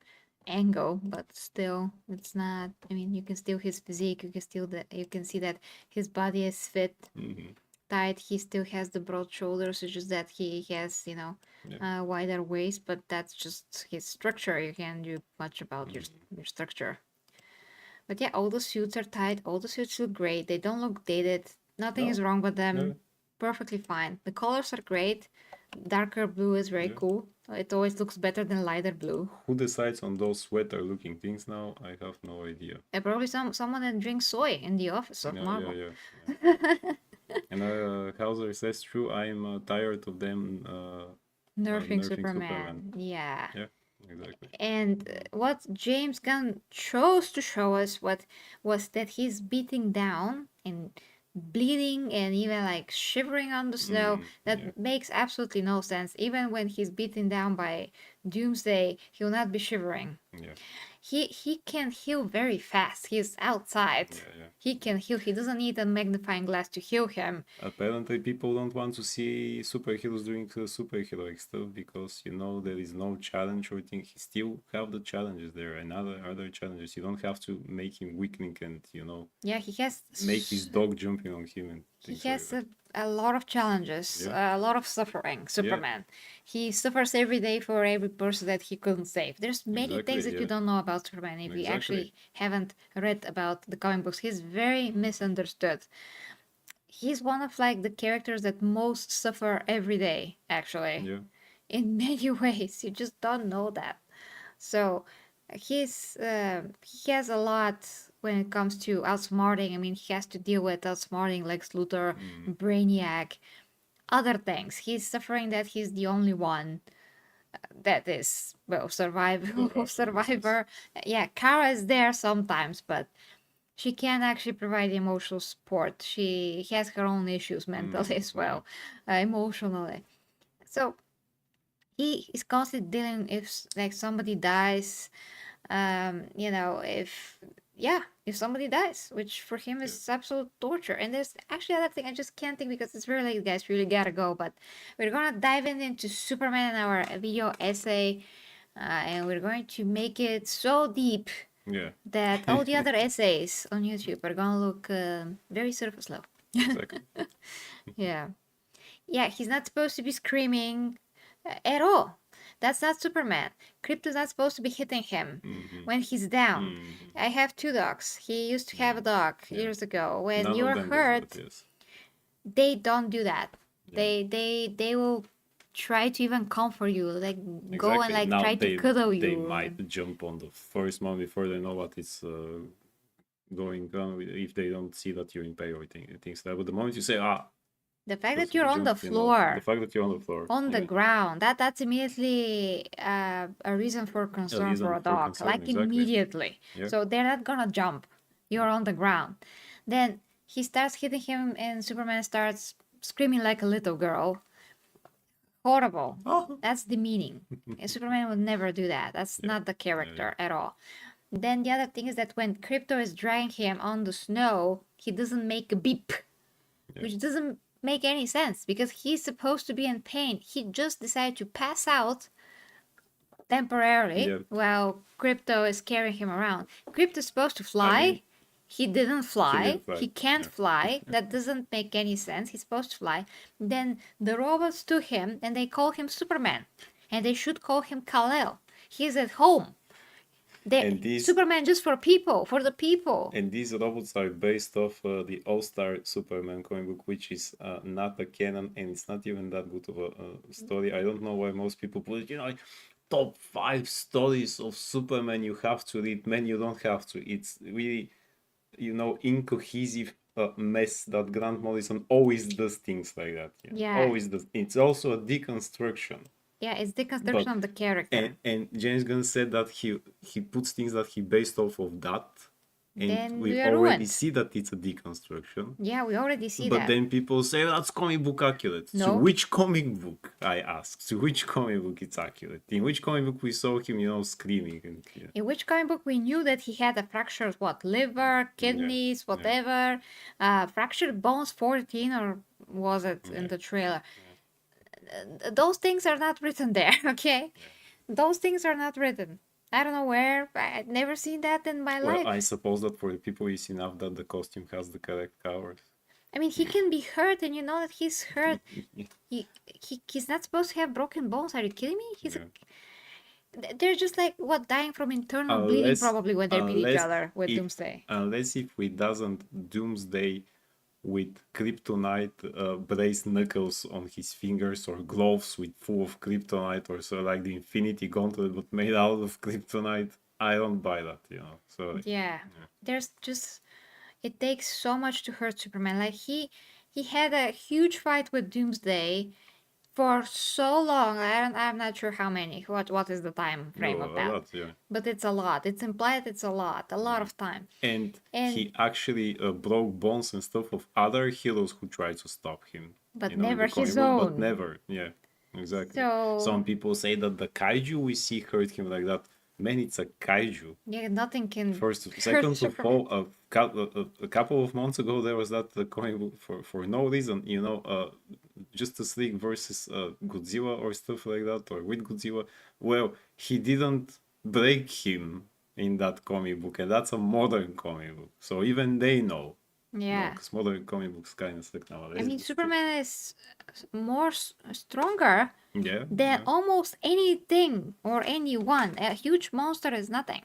angle, but still, it's not. I mean, you can still his physique. You can still you can see that his body is fit. tight. He still has the broad shoulders. It's just that he has, Yeah. wider waist, but that's just his structure. You can't do much about your structure. But yeah, all the suits are tight. All the suits look great. They don't look dated. Nothing is No. wrong with them. No. Perfectly fine. The colors are great. Darker blue is very Yeah. cool. It always looks better than lighter blue. Who decides on those sweater-looking things now? I have no idea. Probably someone that drinks soy in the office of Yeah, Marvel. yeah. And Hauser says true. I'm tired of them Nerfing nerfing Superman. Yeah. Yeah, exactly. And what James Gunn chose to show us was that he's beating down and bleeding and even like shivering on the snow. That Yeah. makes absolutely no sense. Even when he's beaten down by Doomsday, he'll not be shivering. Yeah. He can heal very fast. He's outside. Yeah. He can heal. He doesn't need a magnifying glass to heal him. Apparently, people don't want to see superheroes doing superheroic stuff because there is no challenge or anything. He still have the challenges there and other challenges. You don't have to make him weakling and Yeah, he has make his dog jumping on him and he things like has that. a lot of challenges, Yeah. a lot of suffering. Superman. He suffers every day for every person that he couldn't save. There's many Exactly, things that you yeah. don't know about Superman if you Exactly. actually haven't read about the comic books. He's very misunderstood. He's one of like the characters that most suffer every day, actually. Yeah. In many ways. You just don't know that. So he has a lot when it comes to outsmarting. I mean, he has to deal with outsmarting Lex Luthor, Brainiac, other things. He's suffering that he's the only one that is survivor. Yeah, Kara is there sometimes, but she can't actually provide emotional support. She has her own issues mentally as well, emotionally. So he is constantly dealing if like somebody dies, if somebody dies, which for him is absolute torture. And there's actually another thing I just can't think because it's very late, guys. Really gotta go. But we're gonna dive into Superman in our video essay, and we're going to make it so deep Yeah. that all the other essays on YouTube are gonna look very surface level. Exactly. Yeah. Yeah, he's not supposed to be screaming at all. That's not Superman. Krypto's not supposed to be hitting him when he's down. I have two dogs. He used to have a dog years ago. When None you're of them does hurt, that, yes. they don't do that. Yeah. They will try to even comfort you, like go and Exactly. like Now try to cuddle you. They might jump on the first one before they know what is going on if they don't see that you're in pain or things like that. But the moment you say, The fact that because you're you on the jump, floor, the fact that you're on the floor, on the yeah. ground, that's immediately a reason for concern reason for a for dog, concern, like exactly. immediately. Yeah. So they're not gonna jump. You're on the ground. Then he starts hitting him, and Superman starts screaming like a little girl. Horrible. Oh. That's demeaning. Superman would never do that. That's not the character at all. Then the other thing is that when Krypto is dragging him on the snow, he doesn't make a beep, which doesn't make any sense because he's supposed to be in pain. He just decided to pass out temporarily while Krypto is carrying him around. Krypto's supposed to fly. He didn't fly. He can't fly. That doesn't make any sense. He's supposed to fly. Then the robots took him and they call him Superman. And they should call him Kal-El. He's at home. Superman just for people, for the people. And these robots are based off the All-Star Superman comic book, which is not a canon, and it's not even that good of a story. I don't know why most people put it, top 5 stories of Superman you have to read. Man, you don't have to. It's really, incohesive mess that Grant Morrison always does things like that. Always does. It's also a deconstruction. Yeah, it's deconstruction of the character. And James Gunn said that he puts things that he based off of that. And then we are already ruined. see that it's a deconstruction. Yeah, we already see But that. then people say that's comic book accurate. No. So which comic book, I ask? To which comic book it's accurate? In which comic book we saw him, screaming? And, In which comic book we knew that he had a fractured liver, kidneys, whatever, fractured bones 14, or was it in the trailer? Those things are not written there, okay? Those things are not written. I don't know where. I've never seen that in my life. Well, I suppose that for the people it's enough that the costume has the correct colors. I mean, he can be hurt, and you know that he's hurt. He's not supposed to have broken bones. Are you kidding me? Yeah. They're just like what, dying from internal bleeding Unless probably when they beat each unless other with if Doomsday. unless if we doesn't Doomsday with kryptonite brace knuckles on his fingers or gloves with full of kryptonite or so, like the Infinity Gauntlet but made out of kryptonite. I don't buy that, you know. So Yeah, there's just, it takes so much to hurt Superman. Like he had a huge fight with Doomsday for so long. I'm not sure how many. What is the time frame of a that? lot, yeah. But it's a lot. It's implied it's a lot of time. And And he actually broke bones and stuff of other heroes who tried to stop him, but you know, in never the comic his book, but own. never, yeah, exactly. So Some people say that the kaiju we see hurt him like that. Man, it's a kaiju. yeah, nothing can First, hurt second of Superman. all, a couple of months ago, there was that comic book for no reason, you know, Justice League versus Godzilla or stuff like that, or with Godzilla. Well, he didn't break him in that comic book, and that's a modern comic book, so even they know. Yeah. Because modern comic books kind of suck I nowadays. mean, but still. Superman is more stronger Yeah, than yeah. almost anything or anyone. A huge monster is nothing.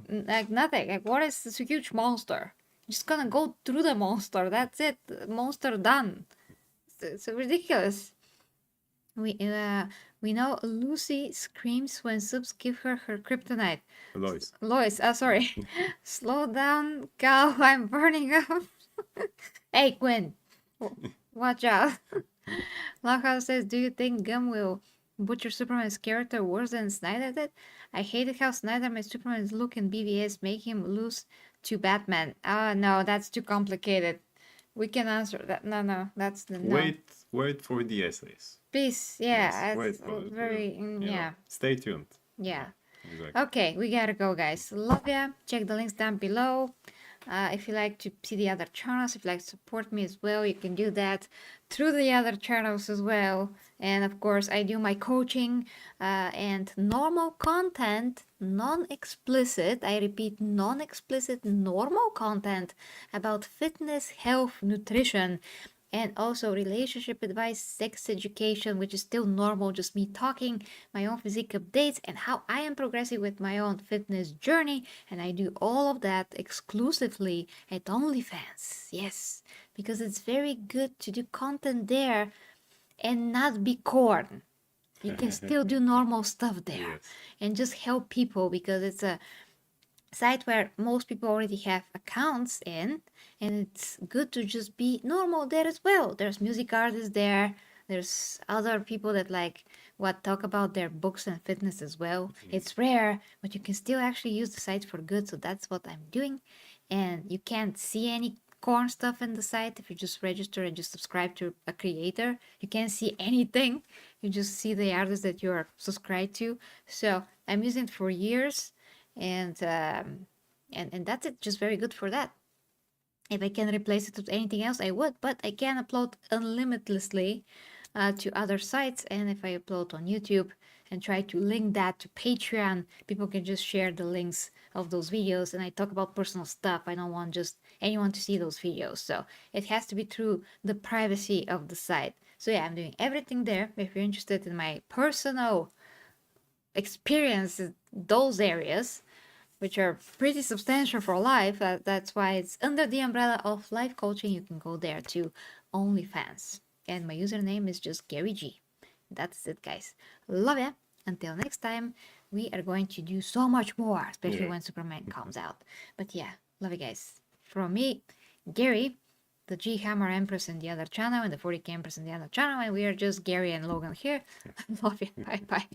Like nothing. Like what is this huge monster? Just gonna go through the monster. That's it. Monster done. It's ridiculous. We know Lucy screams when Subs give her kryptonite. Lois. Lois, sorry. Slow down, Cal. I'm burning up. Hey, Quinn. Watch out. Lockout says, do you think Gum will butcher Superman's character worse than Snyder did? I hated how Snyder made Superman's look in BVS, make him lose to Batman. No, that's too complicated. We can answer that. No, that's the no. Wait for the essays. Please, Yes, yeah, wait it's for it. very, You know, yeah. stay tuned. Yeah. Exactly. Okay, we gotta go, guys. Love ya. Check the links down below. If you like to see the other channels, if you like to support me as well, you can do that through the other channels as well. And of course, I do my coaching and normal content, non-explicit, I repeat, non-explicit normal content about fitness, health, nutrition, and also relationship advice, sex education, which is still normal, just me talking, my own physique updates, and how I am progressing with my own fitness journey. And I do all of that exclusively at OnlyFans. Yes, because it's very good to do content there and not be corn. You can still do normal stuff there. Yes. And just help people, because it's a site where most people already have accounts in, and it's good to just be normal there as well. There's music artists there, there's other people that like what talk about their books and fitness as well. It's rare, but you can still actually use the site for good, so that's what I'm doing. And you can't see any corn stuff in the site if you just register and just subscribe to a creator. You can't see anything, you just see the artists that you're subscribed to. So I'm using it for years, and that's it. Just very good for that. If I can replace it with anything else, I would, but I can upload unlimitedly to other sites. And if I upload on YouTube and try to link that to Patreon, people can just share the links of those videos. And I talk about personal stuff. I don't want just anyone to see those videos, so it has to be through the privacy of the site. So yeah, I'm doing everything there. If you're interested in my personal experience in those areas, which are pretty substantial for life, that's why it's under the umbrella of life coaching, you can go there to OnlyFans. And my username is just Gary G. That's it, guys. Love ya. Until next time, we are going to do so much more, especially when Superman comes out. But yeah, love you guys. From me, Gary, the G Hammer Empress in the other channel, and the 40K Empress in the other channel, and we are just Gary and Logan here. Love you. Bye bye.